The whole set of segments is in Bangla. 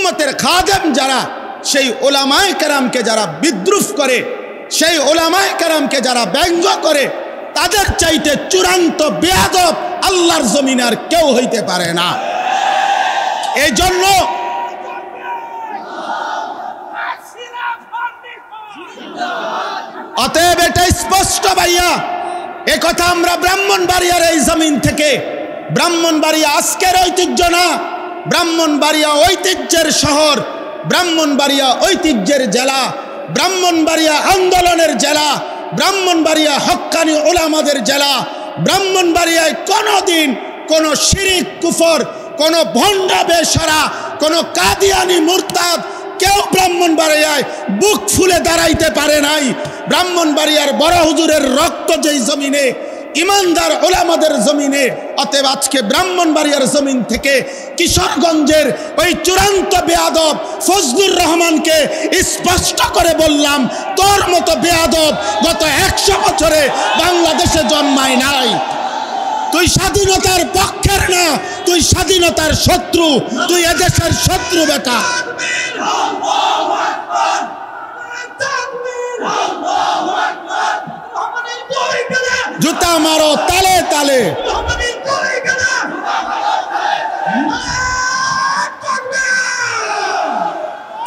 উম্মতের খাদেম যারা, সেই ওলামায়ে কেরামকে যারা বিদ্রুপ করে, সেই ওলামায়ে কেরামকে যারা ব্যঙ্গ করে, তাদের চাইতে চূড়ান্ত বেয়াদব আল্লাহর জমিনে আর কেউ হইতে পারে না। এই জন্য অতএব এটা স্পষ্ট ভাইয়া, একথা আমরা ব্রাহ্মণবাড়িয়ার এই জমিন থেকে, ব্রাহ্মণবাড়িয়া আজকের ঐতিহ্য না, ব্রাহ্মণবাড়িয়া ঐতিহ্যের শহর, ব্রাহ্মণবাড়িয়া ঐতিহ্যের জেলা, ব্রাহ্মণবাড়িয়া আন্দোলনের জেলা, ব্রাহ্মণবাড়িয়া হক্কানি ওলামাদের জেলা। ব্রাহ্মণবাড়িয়ায় কোনোদিন কোনো শিরিক কুফর, কোনো ভণ্ড বেশরা, কোনো কাদিয়ানি মুরতাদ কেউ ব্রাহ্মণবাড়িয়ায় বুক ফুলে দাঁড়াইতে পারে নাই। ব্রাহ্মণবাড়িয়ার বড় হুজুরের রক্ত যেই জমিনে, ইমানদার ওলামাদের জমিনে, অতএব আজকে ব্রাহ্মণবাড়িয়ার জমিন থেকে কিশোরগঞ্জের ওই চূড়ান্ত বেয়াদব ফজলুর রহমানকে স্পষ্ট করে বললাম, তোর মতো বেয়াদব গত 100 বছরে বাংলাদেশে জন্মায় নাই। তুই স্বাধীনতার পক্ষের না, তুই স্বাধীনতার শত্রু, তুই এদেশের শত্রু বেটা। জুতা মারো তালে তালে।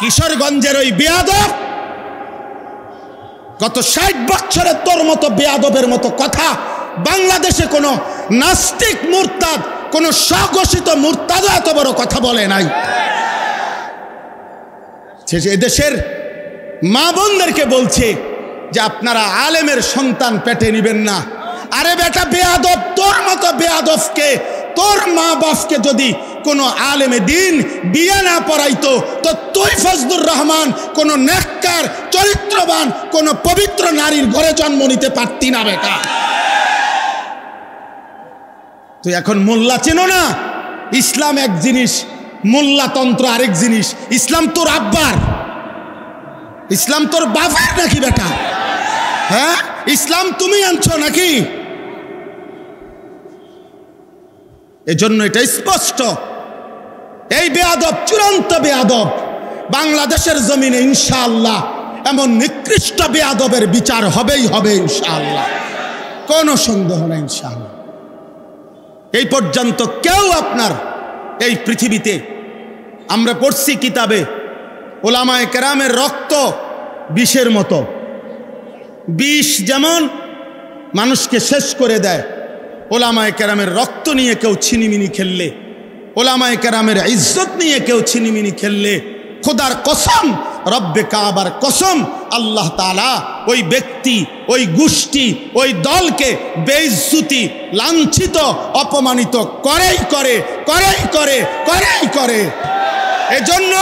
কিশোরগঞ্জের ওই বেয়াদব গত 60 বছরে তোর মতো বেয়াদবের মতো কথা বাংলাদেশে কোনো নাস্তিক মুরতাদ, কোনো স্বঘোষিত মুরতাদ এত বড় কথা বলে নাই। এদেশের মা বোনদেরকে বলছে যে আপনারা আলেমের সন্তান পেটে নিবেন না। আরে বেটা বেয়াদব, তোর মতো বেয়াদবকে, তোর মা বাপকে যদি কোনো আলেমে দিন বিয়ে না পড়াইতো, তো তুই ফজলুর রহমান কোনো নেককার চরিত্রবান কোনো পবিত্র নারীর ঘরে জন্ম নিতে পারতি না বেটা। তুই এখন মোল্লা চেনো না? ইসলাম এক জিনিস, মোল্লাতন্ত্র আরেক জিনিস। ইসলাম তোর আব্বার, ইসলাম তোর বাবার নাকি বেটা? হ্যাঁ, ইসলাম তুমি আনছো নাকি? এজন্য এটা স্পষ্ট, এই বেয়াদব চূড়ান্ত বেয়াদব বাংলাদেশের জমিনে ইনশাআল্লাহ এমন নিকৃষ্ট বেয়াদবের বিচার হবেই হবে ইনশাআল্লাহ, কোনো সন্দেহ নেই ইনশাআল্লাহ। এই পর্যন্ত কেউ আপনার এই পৃথিবীতে, আমরা পড়ছি কিতাবে, ওলামায়ে কেরামের রক্ত বিষের মতো, বিষ যেমন মানুষকে শেষ করে দেয়, ওলামায়ে কেরামের রক্ত নিয়ে কেউ ছিনিমিনি খেললে, ওলামায়ে কেরামের ইজ্জত নিয়ে কেউ ছিনিমিনি খেললে, খোদার কসম, রব্বে কাবার কসম, আল্লাহ তাআলা ওই ব্যক্তি, ওই গোষ্ঠী, ওই দলকে বেইজ্জতি, লাঞ্ছিত, অপমানিত করেই করে, করেই করে, করেই করে। এজন্য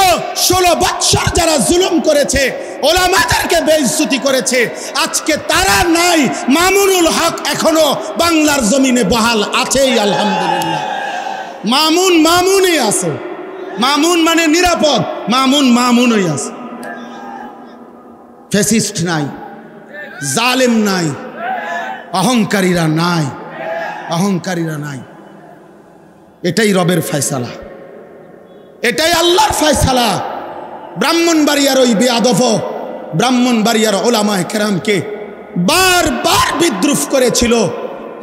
16 বৎসর যারা জুলুম করেছে, ওলামাদেরকে বেইজ্জতি করেছে, আজকে তারা নাই। মামুনুল হক এখনো বাংলার জমিনে বহাল আছেই আলহামদুলিল্লাহ। মামুনই আছে, মামুন মানে নিরাপদ, মামুনই আছে। ফ্যাসিস্ট নাই, জালেম নাই, অহংকারীরা নাই, অহংকারীরা নাই। এটাই রবের ফয়সালা, এটাই আল্লাহর ফয়সালা। ব্রাহ্মণবাড়িয়ার ওই বেয়াদব, ব্রাহ্মণবাড়িয়ার ওলামায়ে কেরামকে বারবার বিদ্রুপ করেছিল।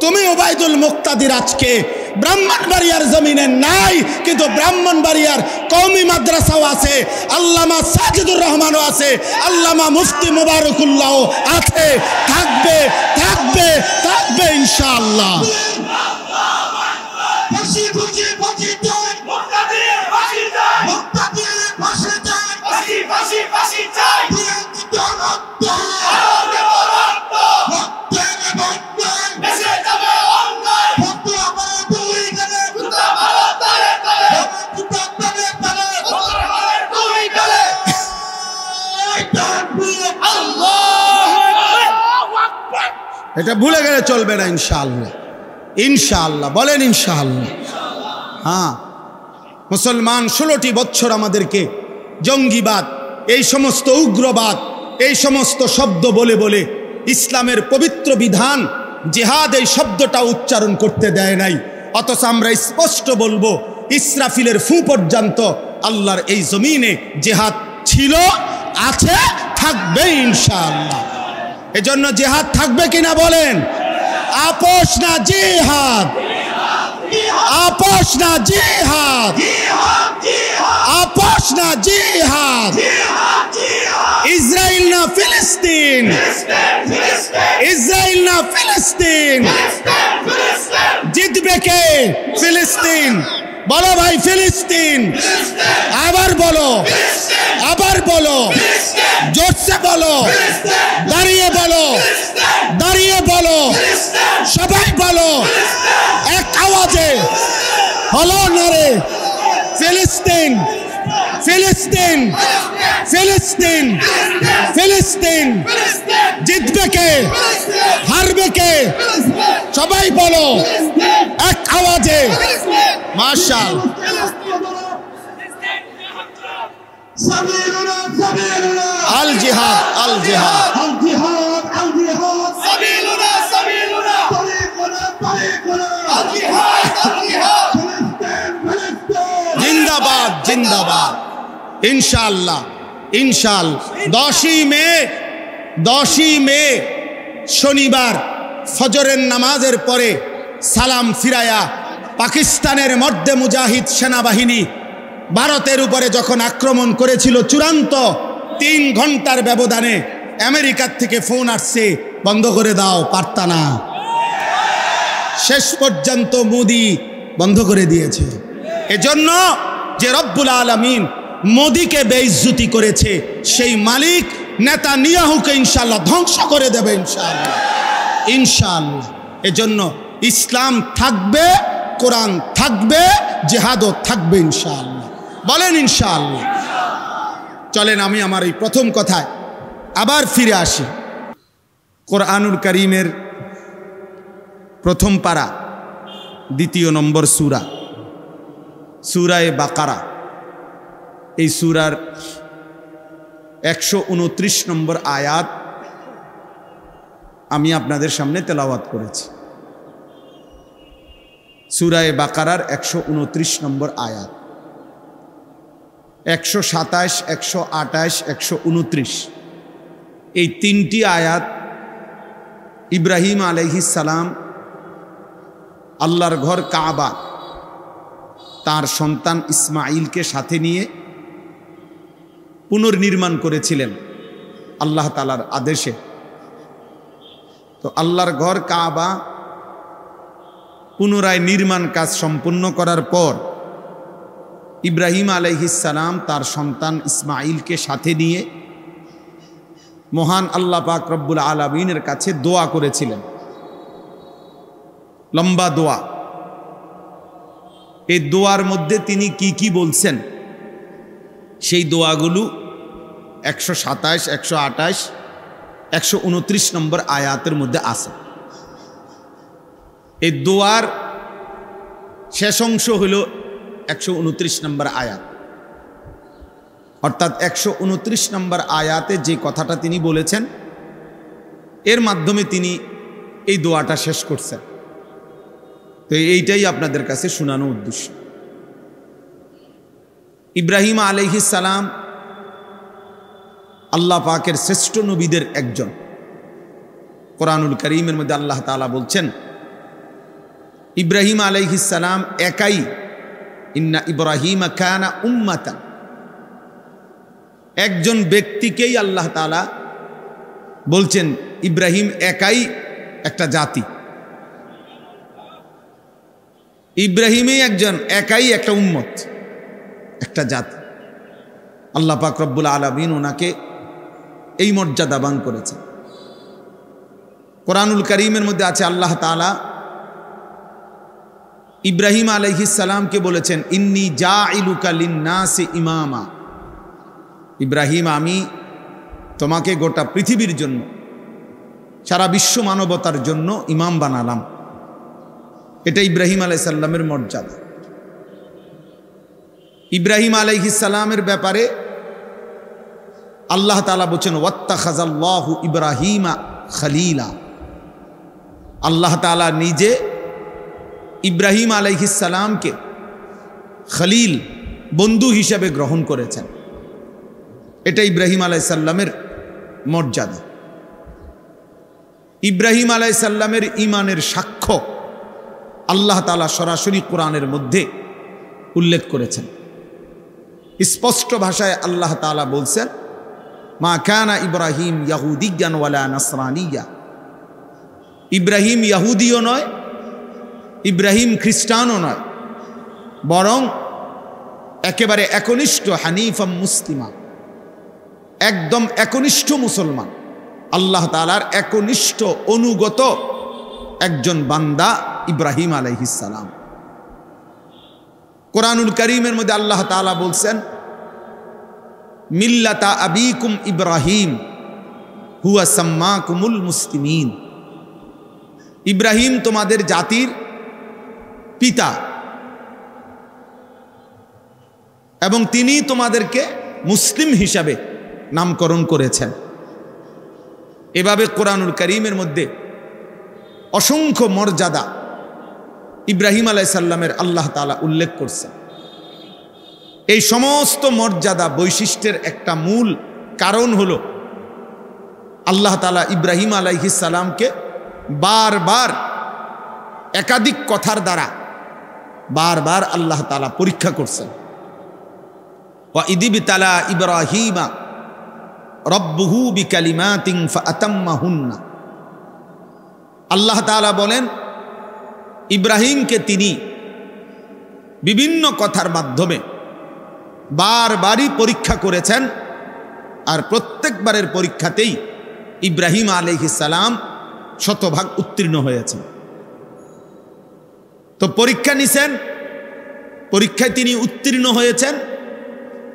তুমি ওবায়দুল মুক্তাদির আজকে ব্রাহ্মণবাড়িয়ার জমিনে নাই, কিন্তু ব্রাহ্মণবাড়িয়ার কওমি মাদ্রাসাও আছে, আল্লামা সাজিদুর রহমানও আছে, আল্লামা মুফতি মুবারকুল্লাহ আছে, থাকবে থাকবে থাকবে ইনশাআল্লাহ। এটা ভুলে গেলে চলবে না ইনশাআল্লাহ, ইনশাআল্লাহ বলেন ইনশাআল্লাহ। হ্যাঁ, মুসলমান 16টি বছর আমাদেরকে জঙ্গিবাদ, এই সমস্ত উগ্রবাদ, এই সমস্ত শব্দ বলে বলে ইসলামের পবিত্র বিধান জিহাদ এই শব্দটা উচ্চারণ করতে দেয় নাই। অথচ আমরা স্পষ্ট বলবো ইসরাফিলের ফু পর্যন্ত আল্লাহর এই জমিনে জিহাদ ছিল, আছে, থাকবে ইনশাআল্লাহ। এজন্য জিহাদ থাকবে কিনা বলেন? আপোষ না জিহাদ, আপোষ না জিহাদ, আপোষ না জিহাদ। ইসরায়েল না ফিলিস্তিন, ইসরায়েল না ফিলিস্তিন। জিতবে কে? ফিলিস্তিন। বলো ভাই ফিলিস্তিন। আবার বলো, আবার বলো, জোরসে বলো, দাঁড়িয়ে বলো, দাঁড়িয়ে বলো, সবাই বলো এক আওয়াজে, হলো নারে ফিলিস্তিন, ফিলিস্তিন, ফিলিস্তিন, ফিলিস্তিন। জিতবে কে? হারবে কে? সবাই বলো এক আওয়াজে। মাশাআল্লাহ। আল জিহাদ, আল জিহাদ, আল জিহাদ, আল জিহাদ। সাবিলুনা, সাবিলুনা, তরিকুনা, তরিকুনা। আল জিহাদ, আল জিহাদ। জিন্দাবাদ, জিন্দাবাদ। ইনশাআল্লাহ, ইনশাআল্লাহ। 10ই মে, 10ই মে শনিবার ফজরের নামাজের পরে সালাম ফিরায়া পাকিস্তানের মধ্যে মুজাহিদ সেনাবাহিনী ভারতের উপরে যখন আক্রমণ করেছিল চূড়ান্ত 3 ঘন্টার ব্যবধানে আমেরিকার থেকে ফোন আসছে, বন্ধ করে দাও, পারতা না। শেষ পর্যন্ত মোদি বন্ধ করে দিয়েছে। এজন্য যে রব্বুল আলামিন মোদিকে বেইজ্জতি করেছে, সেই মালিক নেতানিয়াহুকে ইনশাআল্লাহ ধ্বংস করে দেবে ইনশাআল্লাহ, ইনশাআল্লাহ। এজন্য ইসলাম থাকবে, কোরআন থাকবে, জিহাদও থাকবে ইনশাআল্লাহ। বলেন ইনশাআল্লাহ। চলেন আমি আমার এই প্রথম কথায় আবার ফিরে আসি। কোরআনুল কারীমের প্রথম পারা 2 নম্বর সূরা, সূরায়ে বাকারা। এই সূরার 129 নম্বর আয়াত আমি আপনাদের সামনে তেলাওয়াত করেছি। সূরায়ে বাকারার 129 নম্বর আয়াত, 127, 128, 129 এই 3টি আয়াত ইব্রাহিম আলাইহিস সালাম আল্লাহর ঘর কাবা তার সন্তান ইসমাঈলকে সাথে নিয়ে পুনর্নির্মাণ করেছিলেন আল্লাহ তাআলার আদেশে। তো আল্লাহর ঘর কাবা পুনরায় নির্মাণ কাজ সম্পূর্ণ করার পর ইব্রাহিম আলাইহিস সালাম তার সন্তান ইসমাঈলকে সাথে নিয়ে মহান আল্লাহ পাক রব্বুল আলামিনের কাছে দোয়া করেছিলেন, লম্বা দোয়া। এই দোয়ার মধ্যে তিনি কি কি বলছেন সেই দোয়াগুলো 127, 128, 129 নম্বর আয়াতের মধ্যে আছে। এই দোয়ার শেষ অংশ হল 129 নম্বর আয়াত, অর্থাৎ 129 নম্বর আয়াতে যে কথাটা তিনি বলেছেন এর মাধ্যমে তিনি এই দোয়াটা শেষ করছেন। তো এইটাই আপনাদের কাছে শোনানো উদ্দেশ্য। ইব্রাহিম আলাইহিস সালাম আল্লাহ পাকের শ্রেষ্ঠ নবীদের একজন। কোরআনুল কারীমের মধ্যে আল্লাহ তাআলা বলছেন ইব্রাহিম আলাইহিস সালাম একাই, ইন্না ইব্রাহিমা কানা উম্মাতান, একজন ব্যক্তিকেই আল্লাহ তাআলা বলছেন ইব্রাহিম একাই একটা জাতি, ইব্রাহিমই একজন একাই একটা উম্মত, একটা জাতি। আল্লাহ পাক রব্বুল আলামিন ওনাকে এই মর্যাদা দান করেছেন। কোরআনুল কারীমের মধ্যে আছে আল্লাহ তাআলা ইব্রাহিম আলাইহিস সালামকে বলেছেন ইন্নী জাইলুকা লিন্নাসি ইমামা, ইব্রাহিম আমি তোমাকে গোটা পৃথিবীর জন্য, সারা বিশ্ব মানবতার জন্য ইমাম বানালাম। এটা ইব্রাহিম আলাইহিস সালামের মর্যাদা। ইব্রাহিম আলাইহিস সালামের ব্যাপারে আল্লাহ তাআলা বলেন ওয়াত্তাখাযাল্লাহু ইব্রাহিমা খলিলা, আল্লাহ তাআলা নিজে ইব্রাহিম আলাইহিস সালামকে খলিল বন্ধু হিসেবে গ্রহণ করেছেন। এটা ইব্রাহিম আলাইহিস সালামের মর্যাদা। ইব্রাহিম আলাইহিস সালামের ঈমানের সাক্ষ্য আল্লাহ তাআলা সরাসরি কোরআনের মধ্যে উল্লেখ করেছেন। স্পষ্ট ভাষায় আল্লাহ তাআলা বলছেন, মা কানা ইব্রাহিম ইয়াহুদিয়ান ওয়ালা নাসরানিয়া। ইব্রাহিম ইয়াহুদিও নয়, ইব্রাহিম খ্রিস্টানও নয়, বরং একেবারে একনিষ্ঠ হানিফা মুসলিমা, একদম একনিষ্ঠ মুসলমান, আল্লাহ তাআলার একনিষ্ঠ অনুগত একজন বান্দা ইব্রাহিম আলাইহিস সালাম। কোরআনুল কারীমের মধ্যে আল্লাহ তাআলা বলছেন, মিল্লাতা আবিকুম ইব্রাহিম হুয়া সাম্মাকুমুল মুসলিমিন। ইব্রাহিম তোমাদের জাতির পিতা এবং তিনি তোমাদেরকে মুসলিম হিসাবে নামকরণ করেছেন। এভাবে কোরআনুল কারীমের মধ্যে অসংখ্য মর্যাদা ইব্রাহিম আলাইহিস সালামের আল্লাহ তাআলা উল্লেখ করছেন। এই সমস্ত মর্যাদা বৈশিষ্ট্যের একটা মূল কারণ হলো আল্লাহ তাআলা ইব্রাহিম আলাইহিস সালামকে বারবার একাধিক কথার দ্বারা বারবার আল্লাহ তাআলা পরীক্ষা করছেন। ওয়া ইযিবতালা ইব্রাহিমা রব্বুহু বিকালিমাতিন ফাআতাম্মাহুন্না। আল্লাহ তাআলা বলেন, ইব্রাহিমকে তিনি বিভিন্ন কথার মাধ্যমে বারবারই পরীক্ষা করেছেন, আর প্রত্যেকবারের পরীক্ষাতেই ইব্রাহিম আলাইহিস সালাম শতভাগ উত্তীর্ণ হয়েছেন। তো পরীক্ষা নিছেন, পরীক্ষায় তিনি উত্তীর্ণ হয়েছেন,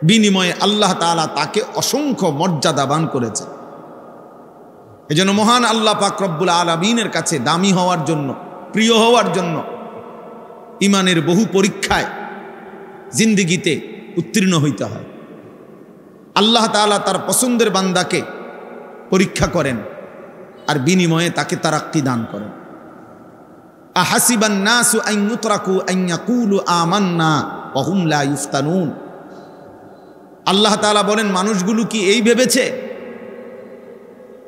বিনিময়ে আল্লাহ তাআলা তাকে অসংখ্য মর্যাদাবান করেছেন। এজন্য মহান আল্লাহ পাক রব্বুল আলামিনের কাছে দামি হওয়ার জন্য, প্রিয় হওয়ার জন্য ঈমানের বহু পরীক্ষায় জিন্দেগিতে উত্তীর্ণ হইতে হয়। আল্লাহ তাআলা তার পছন্দের বান্দাকে পরীক্ষা করেন আর বিনিময়ে তাকে তারাক্কি দান করেন। আহাসিবান নাসু আন ইউতরাকু আন ইয়াকুলু আমান্না ওয়া হুম লা ইফতানুন। আল্লাহ তাআলা বলেন, মানুষগুলো কি এই ভেবেছে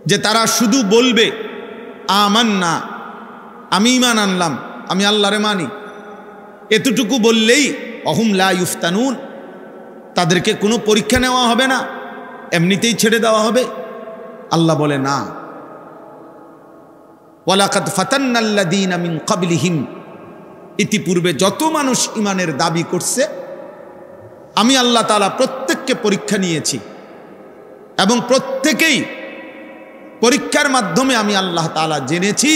যে তারা শুধু বলবে আমান্না, আমি ঈমান আনলাম, আমি আল্লাহরে মানি, এতটুকু বললেই ওয়া হুম লা ইফতানুন, তাদেরকে কোনো পরীক্ষা নেওয়া হবে না, এমনিতেই ছেড়ে দেওয়া হবে? আল্লাহ বলে না, ওয়ালাকাদ ফাতান্নাল্লাযীনা মিন ক্বাবলিহিম, ইতিপূর্বে যত মানুষ ঈমানের দাবি করছে আমি আল্লাহ তাআলা প্রত্যেককে পরীক্ষা নিয়েছি, এবং প্রত্যেকেই পরীক্ষার মাধ্যমে আমি আল্লাহ তাআলা জেনেছি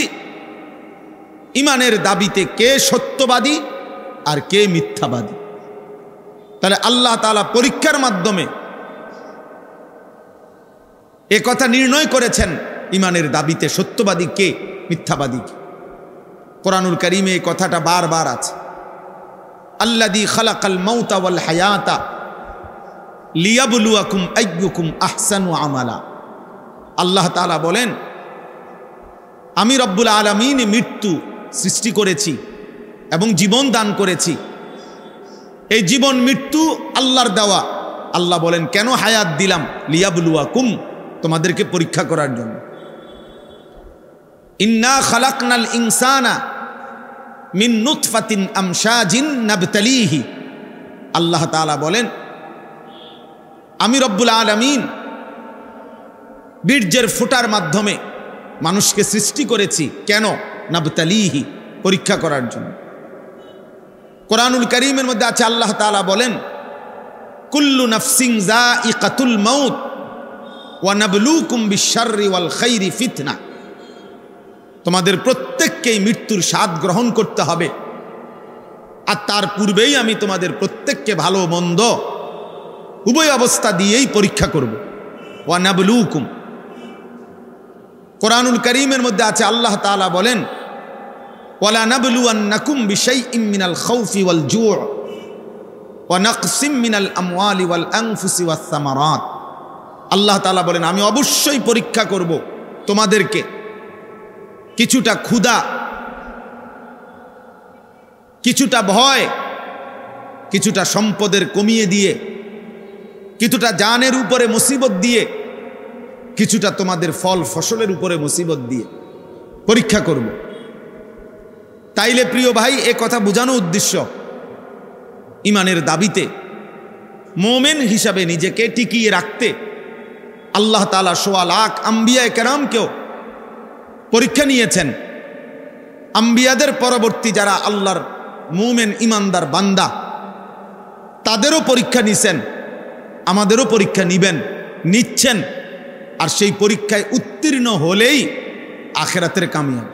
ঈমানের দাবিতে কে সত্যবাদী আর কে মিথ্যাবাদী। তাহলে আল্লাহ তাআলা পরীক্ষার মাধ্যমে এ কথা নির্ণয় করেছেন ঈমানের দাবিতে সত্যবাদী কে, মিথ্যাবাদী কে। কোরআনুল কারীমে এই কথাটা বারবার আছে, আল্লাযী খালাকাল মাউতা ওয়াল হায়াতা লিয়াবলুয়াকুম আইয়ুকুম আহসানু আমালা। আল্লাহ তাআলা বলেন, আমি রব্বুল আলামিন মৃত্যু সৃষ্টি করেছি এবং জীবন দান করেছি। এই জীবন মৃত্যু আল্লাহর দেওয়া। আল্লাহ বলেন, কেন হায়াত দিলাম? লিয়াবলুয়াকুম, তোমাদেরকে পরীক্ষা করার জন্য। ইন্না খালাকনাল ইনসানা মিন নুতফাতিন আমশাজিন নাবতালিহি। আল্লাহ তাআলা বলেন, আমি রব্বুল আলামিন বীর্যের ফোঁটার মাধ্যমে মানুষকে সৃষ্টি করেছি। কেন? নাবতালিহি, পরীক্ষা করার জন্য। কোরআনুল কারীমের মধ্যে আছে, আল্লাহ তাআলা বলেন, কুল্লু নাফসিন যায়িকাতুল মাউত ওয়া নাবলুকুম বিশ-শাররি ওয়াল খাইরি ফিতনা। তোমাদের প্রত্যেককেই মৃত্যুর স্বাদ গ্রহণ করতে হবে, আর তার পূর্বেই আমি তোমাদের প্রত্যেককে ভালো মন্দ উভয় অবস্থা দিয়েই পরীক্ষা করব। ওয়া নাবলুকুম। কোরআনুল কারীমের মধ্যে আছে, আল্লাহ তাআলা বলেন, ওয়ালা নাবলুয়ান্নাকুম বিশাইইম মিনাল খাউফি ওয়াল জু' ওয়া নাকসিম মিনাল আমওয়ালি ওয়াল আনফুসি ওয়াস সামারাত। আল্লাহ তাআলা বলেন, আমি অবশ্যই পরীক্ষা করব তোমাদেরকে কিছুটা ক্ষুধা কিছুটা ভয়, কিছুটা সম্পদের কমিয়ে দিয়ে, কিছুটা জানের উপরে মুসিবত দিয়ে, কিছুটা তোমাদের ফল ফসলের উপরে মুসিবত দিয়ে পরীক্ষা করব। তাইলে প্রিয় ভাই, এ কথা বোঝানো উদ্দেশ্য, ইমানের দাবিতে মোমেন হিসাবে নিজেকে টিকিয়ে রাখতে আল্লাহ তাআলা ১৬ লাখ আম্বিয়ায়ে কেরামকেও পরীক্ষা নিয়েছেন। আম্বিয়াদের পরবর্তী যারা আল্লাহর মোমেন ইমানদার বান্দা, তাদেরও পরীক্ষা নিছেন, আমাদেরও পরীক্ষা নিচ্ছেন। আর সেই পরীক্ষায় উত্তীর্ণ হলেই আখিরাতের কামিয়াবি,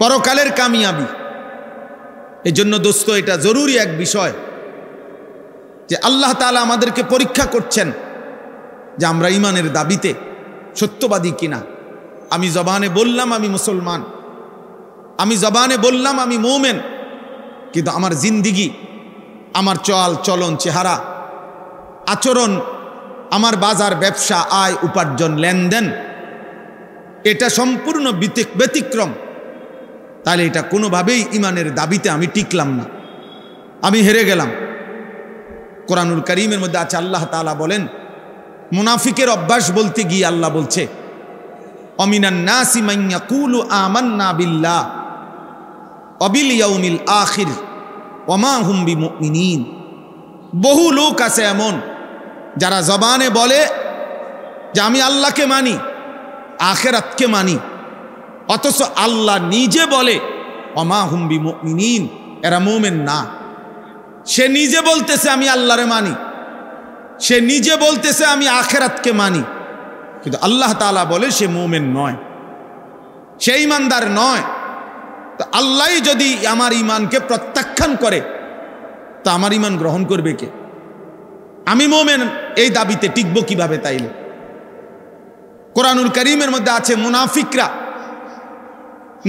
পরকালের কামিয়াবি। এই জন্য দোস্ত, এটা জরুরি এক বিষয় যে আল্লাহ তাআলা আমাদেরকে পরীক্ষা করছেন যে আমরা ইমানের দাবিতে সত্যবাদী কিনা। আমি জবানে বললাম আমি মুসলমান, আমি জবানে বললাম আমি মোমেন, কিন্তু আমার জিন্দিগি, আমার চল চলন, চেহারা, আচরণ, আমার বাজার, ব্যবসা, আয়, উপার্জন, লেনদেন, এটা সম্পূর্ণ ব্যতিক্রম। তাহলে এটা কোনোভাবেই ইমানের দাবিতে আমি টিকলাম না, আমি হেরে গেলাম। কোরআনুল কারীমের মধ্যে আছে, আল্লাহ তাআলা বলেন, মুনাফিকের অভ্যাস বলতে গিয়ে আল্লাহ বলছে, অমিনান নাসি মান ইয়াকুলু আমান্না বিল্লাহ ওয়া বিল ইয়াউমিল আখির ওয়া মা হুম বিমুমিনিন। বহু লোক আছে এমন যারা জবানে বলে যে আমি আল্লাহকে মানি, আখিরাতকে মানি, অথচ আল্লাহ নিজে বলে ওয়া মা হুম বিমুমিনিন, এরা মুমিন না। সে নিজে বলতেছে আমি আল্লাহরে মানি, সে নিজে বলতেছে আমি আখিরাতকে মানি, কিন্তু আল্লাহ তাআলা বলে সে মুমিন নয়, সে ঈমানদার নয়। তো আল্লাহ যদি আমার ঈমানকে প্রত্যাখ্যান করে, তো আমার ঈমান গ্রহণ করবে কে? আমি মুমিন এই দাবিতে টিকব কিভাবে? তাইলে কোরআনুল কারীমের মধ্যে আছে, মুনাফিকরা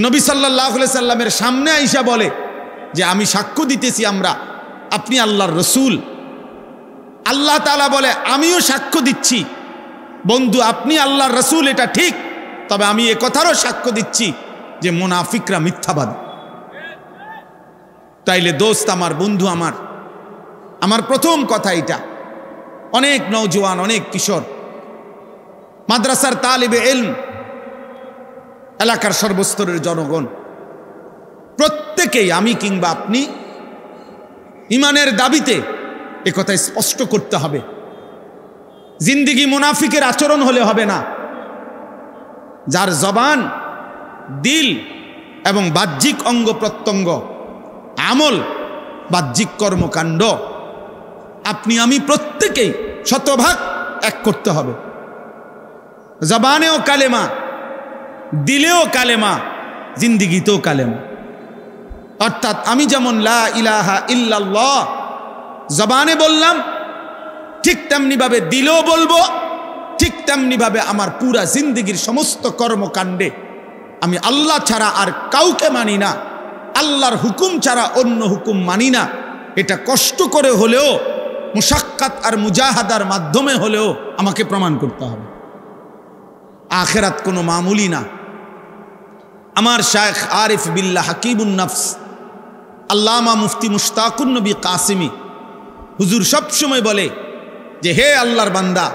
নবী সাল্লাল্লাহু আলাইহি সাল্লামের সামনে আইসা বলে যে আমি সাক্ষ্য দিতেছি আপনি আল্লাহর রসূল। আল্লাহ তাআলা বলে আমিও সাক্ষ্য দিচ্ছি বন্ধু আপনি আল্লাহর রসূল, এটা ঠিক, তবে আমি এ কথারও সাক্ষ্য দিচ্ছি যে মুনাফিকরা মিথ্যাবাদী। তাইলে দোস্ত আমার, বন্ধু আমার প্রথম কথা এটা। অনেক নওজোয়ান, অনেক কিশোর, মাদ্রাসার তালিবে ইলম, এলাকার সর্বস্তরের জনগণ, প্রত্যেকেই আমি কিংবা আপনি ইমানের দাবিতে একথা স্পষ্ট করতে হবে। জিন্দিগি মুনাফিকের আচরণ হলে হবে না। যার জবান, দিল এবং বাহ্যিক অঙ্গ প্রত্যঙ্গ, আমল, বাহ্যিক কর্মকাণ্ড, আপনি আমি প্রত্যেকেই শতভাগ এক করতে হবে। জবানেও কালেমা, দিলেও কালেমা, জিন্দিগিতেও কালেমা। অর্থাৎ আমি যেমন লা ইলাহা ইল্লাল্লাহ জবানে বললাম, ঠিক তেমনিভাবে দিলেও বলবো, ঠিক তেমনিভাবে আমার পুরা জিন্দিগির সমস্ত কর্মকাণ্ডে আমি আল্লাহ ছাড়া আর কাউকে মানি না, আল্লাহর হুকুম ছাড়া অন্য হুকুম মানি না। এটা কষ্ট করে হলেও, মুশাক্কাত আর মুজাহাদার মাধ্যমে হলেও আমাকে প্রমাণ করতে হবে। আখিরাত কোনো মামুলি না। আমার শায়েখ আরিফ বিল্লাহ হাকিমুন নফস আল্লামা মুফতি মুশতাকুন নবী কাসিমি হুজুর সব সময় বলে যে হে আল্লাহর বান্দা,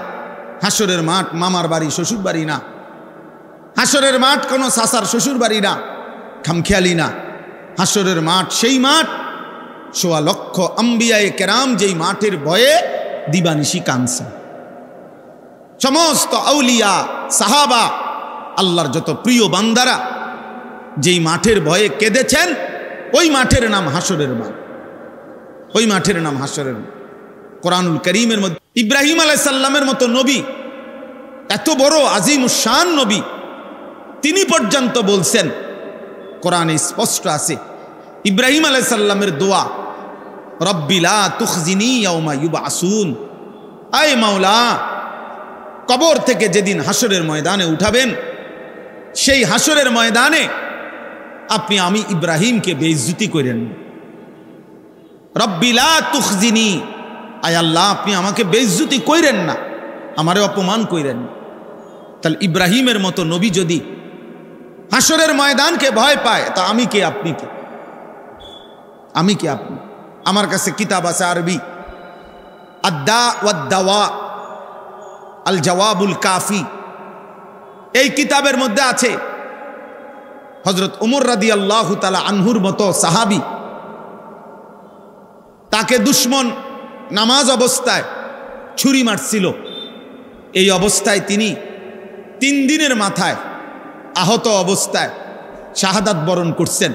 হাসরের মাঠ মামার বাড়ি, শ্বশুর বাড়ি না। হাসরের মাঠ কোনো সাসার শ্বশুর বাড়ি না, খামখেয়ালি না। হাসরের মাঠ সেই মাঠ, ১৬ লক্ষ আম্বিয়ায়ে কেরাম যেই মাঠের ভয়ে দিবানিশি কানছে। সমস্ত আউলিয়া, সাহাবা, আল্লাহর যত প্রিয় বান্দারা যেই মাঠের ভয়ে কেঁদেছেন, ওই মাঠের নাম হাসরের মাঠ, ওই মাঠের নাম হাসরের মাঠ। কোরআনুল কারীমের মধ্যে ইব্রাহিম আলাইহিস সালামের মতো নবী, এত বড় আজিমুশ শান নবী, তিনি পর্যন্ত বলছেন, কোরআনে স্পষ্ট আছে, ইব্রাহিম আলাইহিস সালামের দোয়া, রব্বি লা তুখজিনি ইয়াউমা ইউবআসুন, আয় মাওলা, কবর থেকে যেদিন হাসরের ময়দানে উঠাবেন, সেই হাসরের ময়দানে আপনি আমি ইব্রাহিমকে বেইজ্জতি করেন। রব্বি লা তুখজিনি, আয় আল্লাহ আপনি আমাকে বেইজ্জতি কইরেন না, আমারে অপমান কইরেন না। তাহলে ইব্রাহিমের মতো নবী যদি হাসরের ময়দানকে ভয় পায়, তা আমি কে, আপনি কে? আমি কি আপনি? আমার কাছে কিতাব আছে আরবি, আদ্দা ওয়াদ দাওয়া, আল জওয়াবুল কাফি। এই কিতাবের মধ্যে আছে হযরত ওমর রাদিয়াল্লাহু তাআলা আনহুর মতো সাহাবী, তাকে দুশমন নামাজ অবস্থায় ছুরি মারছিল। এই অবস্থায় তিনি 3 দিনের মাথায় আহত অবস্থায় শাহাদাত বরণ করছেন।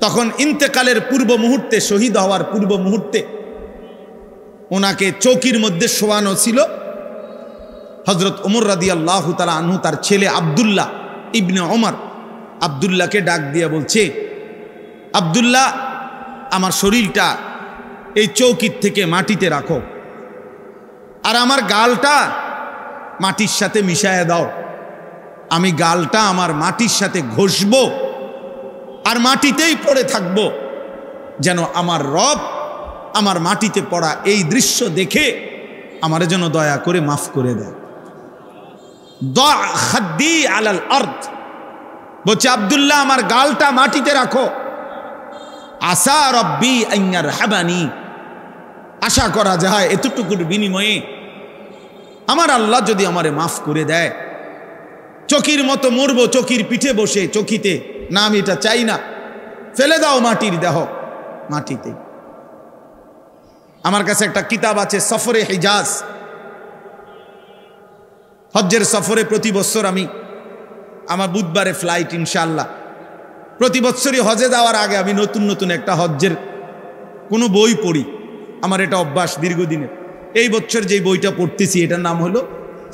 তখন ইন্তেকালের পূর্ব মুহূর্তে, শহীদ হওয়ার পূর্ব মুহূর্তে ওনাকে চৌকির মধ্যে শোয়ানো ছিল। হযরত ওমর রাদিয়াল্লাহু তাআলা আনহু তার ছেলে আব্দুল্লাহ ইবনে ওমর, আব্দুল্লাহকে ডাক দিয়ে বলছে, আব্দুল্লাহ, আমার শরীরটা এই চৌকির থেকে মাটিতে রাখো, আর আমার গালটা মাটির সাথে মিশায়া দাও। আমি গালটা আমার মাটির সাথে ঘষবো আর মাটিতেই পড়ে থাকবো, যেন আমার রব আমার মাটিতে পড়া এই দৃশ্য দেখে আমার যেন দয়া করে মাফ করে দেয়। দা খাদ্দি আলাল আরদ, বলছে আব্দুল্লাহ, আমার গালটা মাটিতে রাখো। আসা রব্বি আইয়ার হাবানি, আশা করা যায় এতটুকুর বিনিময়ে আমার আল্লাহ যদি আমারে মাফ করে দেয়। চকির মতো মরবো, চকির পিঠে বসে, চকিতে না, আমি এটা চাই না, ফেলে দাও মাটির দেহ মাটিতে। আমার কাছে একটা কিতাব আছে সফরে হিজাজ, হজ্জের সফরে প্রতি বছর আমি, আমার বুধবারে ফ্লাইট ইনশাআল্লাহ, প্রতি বছরই হজে যাওয়ার আগে আমি নতুন নতুন একটা হজ্জের কোনো বই পড়ি। আমার এটা অভ্যাস দীর্ঘদিনের। এই বছর যেই বইটা পড়তেছি এটার নাম হলো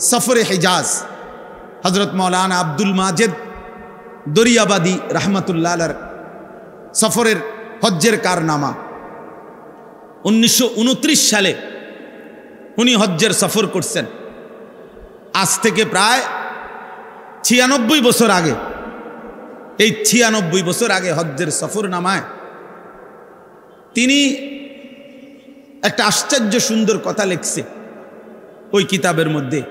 সফরে হিজাজ, হজরত মাওলানা আব্দুল মাজেদ দরিয়াবাদী রহমতুল্লাহ আলাইহির সফরের হজ্জের কারনামা। 1929 সালে উনি হজ্জের সফর করছেন। আজ থেকে প্রায় 96 বছর আগে, এই 96 বছর আগে হজ্জের সফর নামায় তিনি একটা আশ্চর্য সুন্দর কথা লিখছে ওই কিতাবের মধ্যে।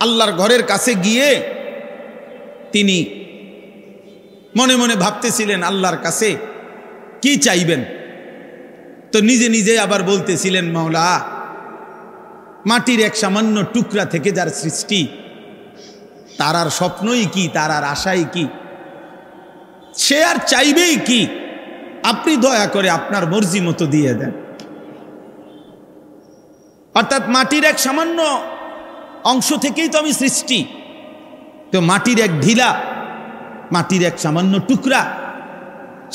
আল্লাহর ঘরের কাছে গিয়ে তিনি মনে মনে ভাবতেছিলেন আল্লাহর কাছে কি চাইবেন, তো নিজে নিজে আবার বলতেছিলেন, মাওলা, মাটির এক সামান্য টুকরা থেকে যার সৃষ্টি, তার আর স্বপ্নই কি, তার আর আশাই কি, সে আর চাইবেই কি, আপনি দয়া করে আপনার মর্জি মতো দিয়ে দেন। অর্থাৎ মাটির এক সামান্য অংশ থেকেই তো আমি সৃষ্টি, তো মাটির এক ঢিলা, মাটির এক সামান্য টুকরা,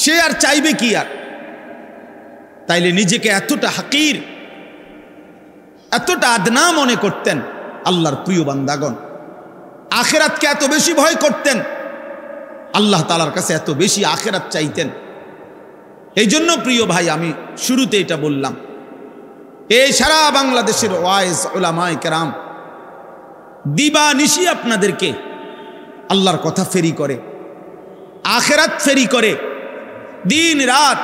সে আর চাইবে কি আর। তাইলে নিজেকে এতটা হাকির, এতটা আদনা মনে করতেন আল্লাহর প্রিয় বান্দাগণ। আখেরাতকে এত বেশি ভয় করতেন, আল্লাহ তাআলার কাছে এত বেশি আখেরাত চাইতেন। এই জন্য প্রিয় ভাই, আমি শুরুতে এটা বললাম, এই সারা বাংলাদেশের ওয়াইজ উলামায়ে কেরাম দিবা নিশি আপনাদেরকে আল্লাহর কথা ফেরি করে, আখেরাত ফেরি করে, দিন রাত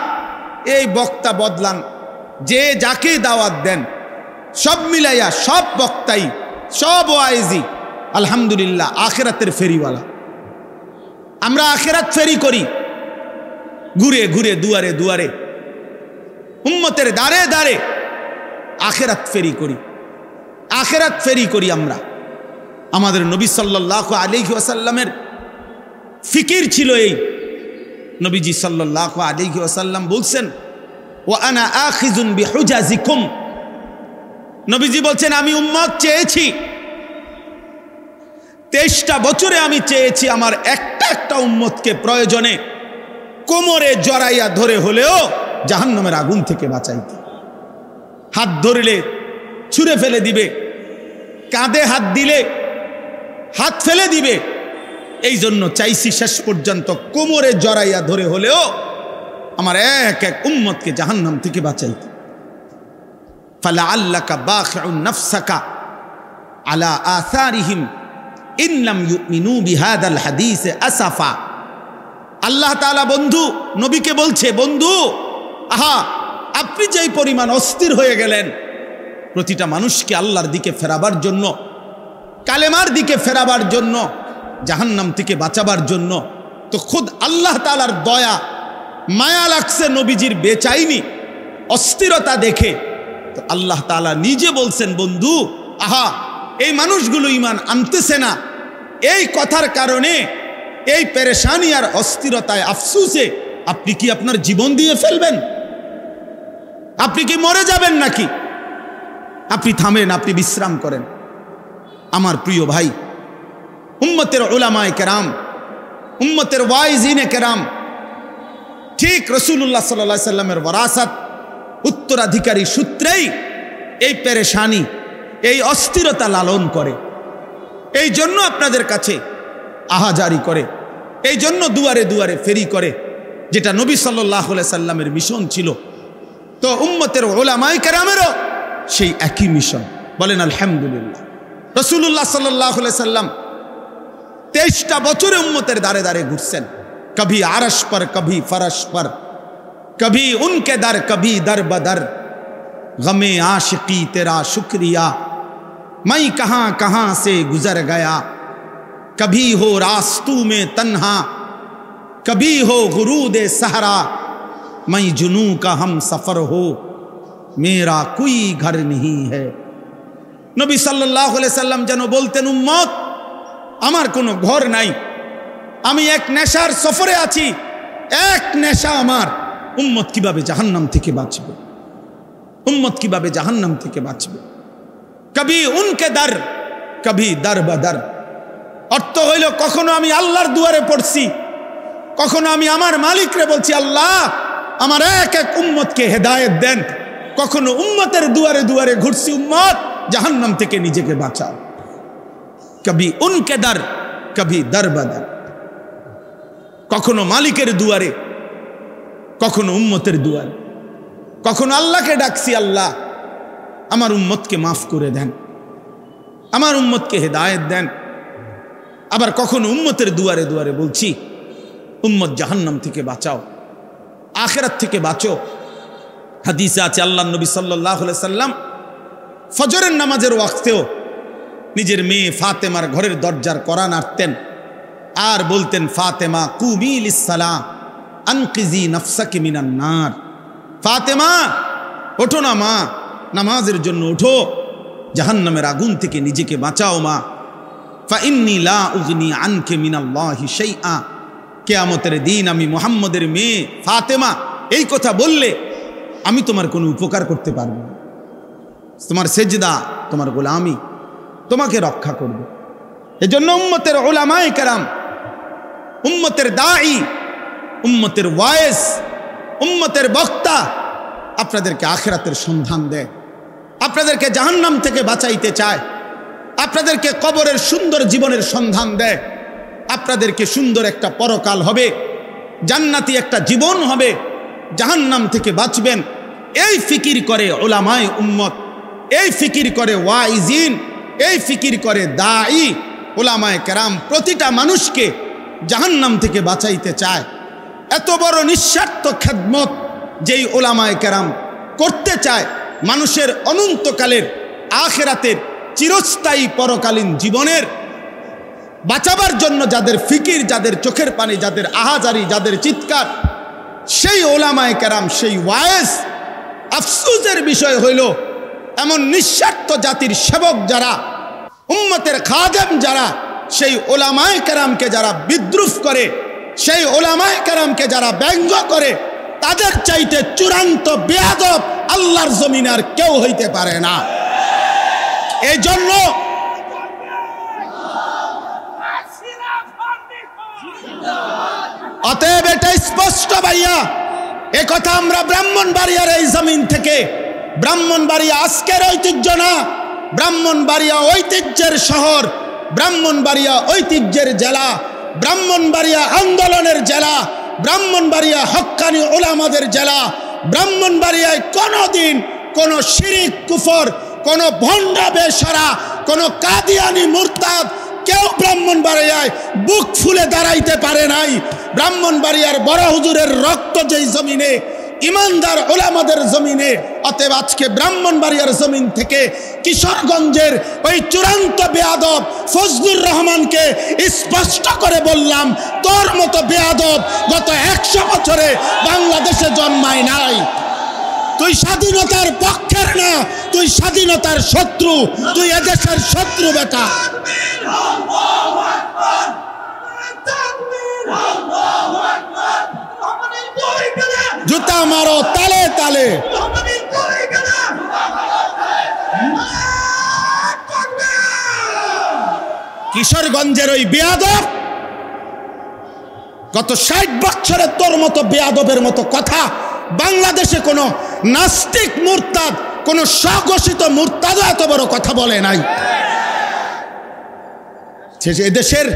এই বক্তা বদলান, যে যাকে দাওয়াত দেন, সব মিলাইয়া সব বক্তাই, সব ওয়াইজি আলহামদুলিল্লাহ আখেরাতের ফেরিওয়ালা। আমরা আখেরাত ফেরি করি, ঘুরে ঘুরে দুয়ারে দুয়ারে, উম্মতের দাঁড়ে দাঁড়ে আখেরাত ফেরি করি, আখেরাত ফেরি করি আমরা। আমাদের নবী সাল্লাল্লাহু আলাইহি ওয়াসাল্লামের ফিকির ছিল এই। নবীজি সাল্লাল্লাহু আলাইহি ওয়াসাল্লাম বলছেন, ওয়া আনা আখিযুন বিহুজাজিকুম, নবীজি বলছেন, আমি উম্মত চেয়েছি 23টা বছরে আমি চেয়েছি আমার একটা একটা উম্মতকে প্রয়োজনে কোমরে জড়াইয়া ধরে হলেও জাহান্নামের আগুন থেকে বাঁচাইতে। হাত ধরলে ছুঁড়ে ফেলে দিবে, কাঁধে হাত দিলে হাত ফেলে দিবে, এই জন্য চাইছি শেষ পর্যন্ত কোমরে জড়াইয়া ধরে হলেও আমার এক এক উম্মতকে জাহান্নাম থেকে বাঁচাইতে। ফালাআল্লাকা বাখিউন নাফসাকা আলা আসারিহিম ইন লাম ইউমিনু বিহাদাল হাদিস আসাফা। আল্লাহ তাআলা বন্ধু নবীকে বলছে, বন্ধু, আহা, আপনি যেই পরিমাণ অস্থির হয়ে গেলেন প্রতিটা মানুষকে আল্লাহর দিকে ফেরাবার জন্য, কালেমার দিকে ফেরাবার জন্য, জাহান্নাম থেকে বাঁচাবার জন্য, তো খুদ আল্লাহ তাআলার দয়া মায়া লাগছে নবীজির বেচাইনি অস্থিরতা দেখে, তো আল্লাহ তাআলা নিজে বলছেন, বন্ধু আহা এই মানুষগুলো ঈমান আনতেছে না, এই কথার কারণে এই পেরেশানি আর অস্থিরতায় আফসোসে আপনি কি আপনার জীবন দিয়ে ফেলবেন? আপনি কি মরে যাবেন নাকি? আপনি থামেন, আপনি বিশ্রাম করেন। আমার প্রিয় ভাই, উম্মতের উলামায়ে কেরাম, উম্মতের ওয়াইজিনে কেরাম ঠিক রাসূলুল্লাহ সাল্লাল্লাহু আলাইহি সাল্লামের ওয়ারাসাত উত্তরাধিকারী সূত্রেই এই পেরেশানি, এই অস্থিরতা লালন করে, এই জন্য আপনাদের কাছে আহাজারি করে, এই জন্য দুয়ারে দুয়ারে ফেরি করে, যেটা নবী সাল্লাল্লাহু আলাইহি সাল্লামের মিশন ছিল। তো উম্মতের উলামায়ে কেরামেরও সেই একই মিশন। বলেন আলহামদুলিল্লাহ। রাসূলুল্লাহ সাল্লাল্লাহু আলাইহি সাল্লাম 23টা বছরে উম্মতের দাঁড়ে দাঁড়ে ঘুরছেন, কभी আরশ पर कभी फरश पर, कभी उनके दर कभी दर बदर, गमे आशिकी तेरा शुक्रिया मैं कहां कहां से गुजर गया, कभी हो रास्तों में तन्हा कभी हो गुरूद सहरा, मैं जुनू का हम सफर हो मेरा कोई घर नहीं है। नबी सल्लल्लाहु अलैहि वसल्लम যেন বলতেন, উম্মত আমার কোনো ঘর নাই, আমি এক নেশার সফরে আছি, এক নেশা আমার। উম্মত কিভাবে জাহান্নাম থেকে বাঁচবে? উম্মত কিভাবে জাহান্নাম থেকে বাঁচবে? কবি উনকে দর কবি দর বদর। অর্থ হইল, কখনো আমি আল্লাহর দুয়ারে পড়ছি, কখনো আমি আমার মালিকরে বলছি, আল্লাহ আমার এক এক উম্মতকে হেদায়েত দেন। কখনো উম্মতের দুয়ারে দুয়ারে ঘুরছি, উম্মত জাহান্নাম থেকে নিজেকে বাঁচাও। কবি উনকে দর কবি দর বদর। কখনো মালিকের দুয়ারে, কখনো উম্মতের দুয়ারে, কখনো আল্লাহকে ডাকছি, আল্লাহ আমার উম্মতকে মাফ করে দেন, আমার উম্মতকে হেদায়েত দেন। আবার কখনো উম্মতের দুয়ারে দুয়ারে বলছি, উম্মত জাহান্নাম থেকে বাঁচাও, আখিরাত থেকে বাঁচো। হাদিসে আছে আল্লাহর নবী সাল্লাল্লাহু আলাইহি সাল্লাম ফজরের নামাজের ওয়াক্তেও নিজের মেয়ে ফাতেমার ঘরের দরজার কড়া নাড়তেন আর বলতেন, ফাতেমা কুমি লিসসালাহ আনকিজি নাফসাকি মিনান নার। ফাতেমা ওঠো না মা, নামাজের জন্য ওঠো, জাহান্নামের আগুন থেকে নিজেকে বাঁচাও মা। ফা ইন্নী লা উগনি আনকে মিনাল্লাহি শাইআ। কিয়ামতের দিন আমি মুহাম্মদের মেয়ে ফাতেমা এই কথা বললে আমি তোমার কোনো উপকার করতে পারবো না। তোমার সেজদা, তোমার গোলামি তোমাকে রক্ষা করবে। এজন্য উম্মতের উলামায়ে কেরাম, উম্মতের দাঈ, উম্মতের ওয়াইজ, উম্মতের বক্তা আপনাদেরকে আখিরাতের সন্ধান দেয়, আপনাদেরকে জাহান্নাম থেকে বাঁচাইতে চায়, আপনাদেরকে কবরের সুন্দর জীবনের সন্ধান দেয়, আপনাদেরকে সুন্দর একটা পরকাল হবে, জান্নাতি একটা জীবন হবে, জাহান্নাম থেকে বাঁচবেন। এই ফিকির করে উলামায়ে উম্মত, এই ফিকির করে ওয়াইজিন, এই ফিকির করে দাঈ। উলামায়ে কেরাম প্রতিটা মানুষকে জাহান্নাম থেকে বাঁচাইতে চায়। এত বড় নিঃস্বার্থ খেদমত যেই উলামায়ে কেরাম করতে চায়, মানুষের অনন্তকালের আখিরাতের চিরস্থায়ী পরকালীন জীবনের বাঁচাবার জন্য যাদের ফিকির, যাদের চোখের পানি, যাদের আহাজারি, যাদের চিৎকার, সেই উলামায়ে কেরাম, সেই ওয়াইজ। আফসোসের বিষয় হইল, এমন নিঃস্বার্থ জাতির সেবক যারা, উম্মতের খাদেম যারা, সেই উলামায়ে কেরামকে যারা বিদ্রুপ করে, সেই উলামায়ে কেরামকে যারা ব্যঙ্গ করে, তাদের চাইতে চূড়ান্ত বেয়াদব আল্লাহর জমিনে আর কেউ হইতে পারে না। এই জন্য অতএব এটা স্পষ্ট ভাইয়া, এ কথা আমরা ব্রাহ্মণবাড়িয়ার এই জমিন থেকে, ব্রাহ্মণবাড়িয়া আজকের ঐতিহ্য না, ব্রাহ্মণবাড়িয়া ঐতিহ্যের শহর, ব্রাহ্মণবাড়িয়া ঐতিহ্যের জেলা, ব্রাহ্মণবাড়িয়া আন্দোলনের জেলা, ব্রাহ্মণবাড়িয়া হক্কানি উলামাদের জেলা। ব্রাহ্মণবাড়িয়ায় কোনোদিন কোনো শিরিক কুফর, কোনো ভণ্ড বেশরা, কোনো কাদিয়ানি মুরতাদ কেউ ব্রাহ্মণবাড়িয়ায় বুক ফুলে দাঁড়াইতে পারে নাই। ব্রাহ্মণবাড়িয়ার বড় হুজুরের রক্ত যেই জমিনে ইমানদার ওলামাদের জমিনে। অতএব আজকে ব্রাহ্মণবাড়িয়ার জমিন থেকে কিশোরগঞ্জের ওই চূড়ান্ত বেয়াদব ফজলুর রহমানকে স্পষ্ট করে বললাম, তোর মতো বেয়াদব গত 100 বছরে বাংলাদেশে জন্মায় নাই। তুই স্বাধীনতার পক্ষের না, তুই স্বাধীনতার শত্রু, তুই এদেশের শত্রু বেটা। জুতা মারো তালে তালে। কিশোরগঞ্জের ওই বেয়াদব গত 60 বছরে তোর মতো বেয়াদবের মতো কথা বাংলাদেশে কোনো নাস্তিক মুরতাদ, কোনো স্বঘোষিত মুরতাদ এত বড় কথা বলে নাই। এদেশের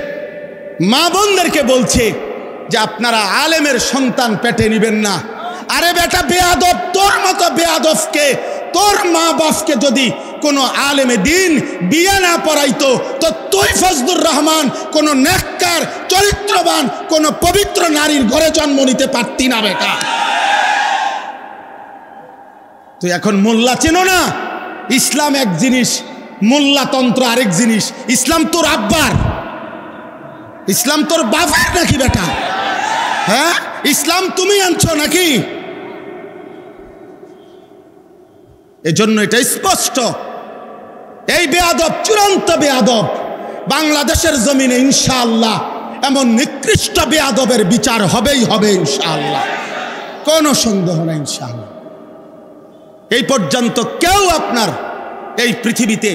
মা বোনদেরকে বলছে যে আপনারা আলেমের সন্তান পেটে নিবেন না। আরে বেটা বেয়াদব, তোর মতো বেয়াদবকে, তোর মা বাপকে যদি কোনো আলেমে দিন বিয়ে না পড়াইতো তো তুই ফজলুর রহমান কোনো নেককার চরিত্রবান কোনো পবিত্র নারীর ঘরে জন্ম নিতে পারতি না বেটা। তুই এখন মোল্লা চেনো না? ইসলাম এক জিনিস, মোল্লাতন্ত্র আরেক জিনিস। ইসলাম তোর আব্বার, ইসলাম তোর বাবার নাকি বেটা? হ্যাঁ, ইসলাম তুমি আনছো নাকি? এজন্য এটা স্পষ্ট, এই বেয়াদব চূড়ান্ত বেয়াদব। বাংলাদেশের জমিনে ইনশাআল্লাহ এমন নিকৃষ্ট বেয়াদবের বিচার হবেই হবে ইনশাআল্লাহ, কোনো সন্দেহ নেই ইনশাআল্লাহ। এই পর্যন্ত কেউ আপনার এই পৃথিবীতে,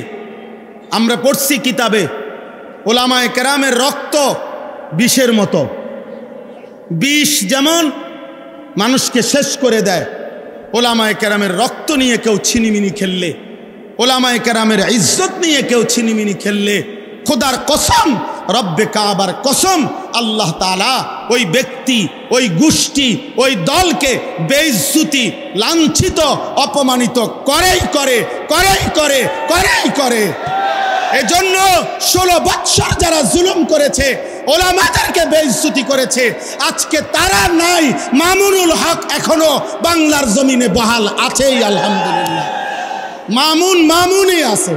আমরা পড়ছি কিতাবে, ওলামায়ে কেরামের রক্ত বিষের মতো। বিষ যেমন মানুষকে শেষ করে দেয়, ওলামায়ে কেরামের রক্ত নিয়ে কেউ ছিনিমিনি খেললে, ওলামায়ে কেরামের ইজ্জত নিয়ে কেউ ছিনিমিনি খেললে, খোদার কসম, রব্বে কাবার কসম, আল্লাহ তাআলা ওই ব্যক্তি, ওই গোষ্ঠী, ওই দলকে বেইজ্জতি, লাঞ্ছিত, অপমানিত করেই করে, করেই করে, করেই করে। এজন্য 16 বৎসর যারা জুলুম করেছে, ওলামাদেরকে বেইজ্জতি করেছে, আজকে তারা নাই। মামুনুল হক এখনো বাংলার জমিনে বহাল আছেই আলহামদুলিল্লাহ। মামুন মামুনই আছে,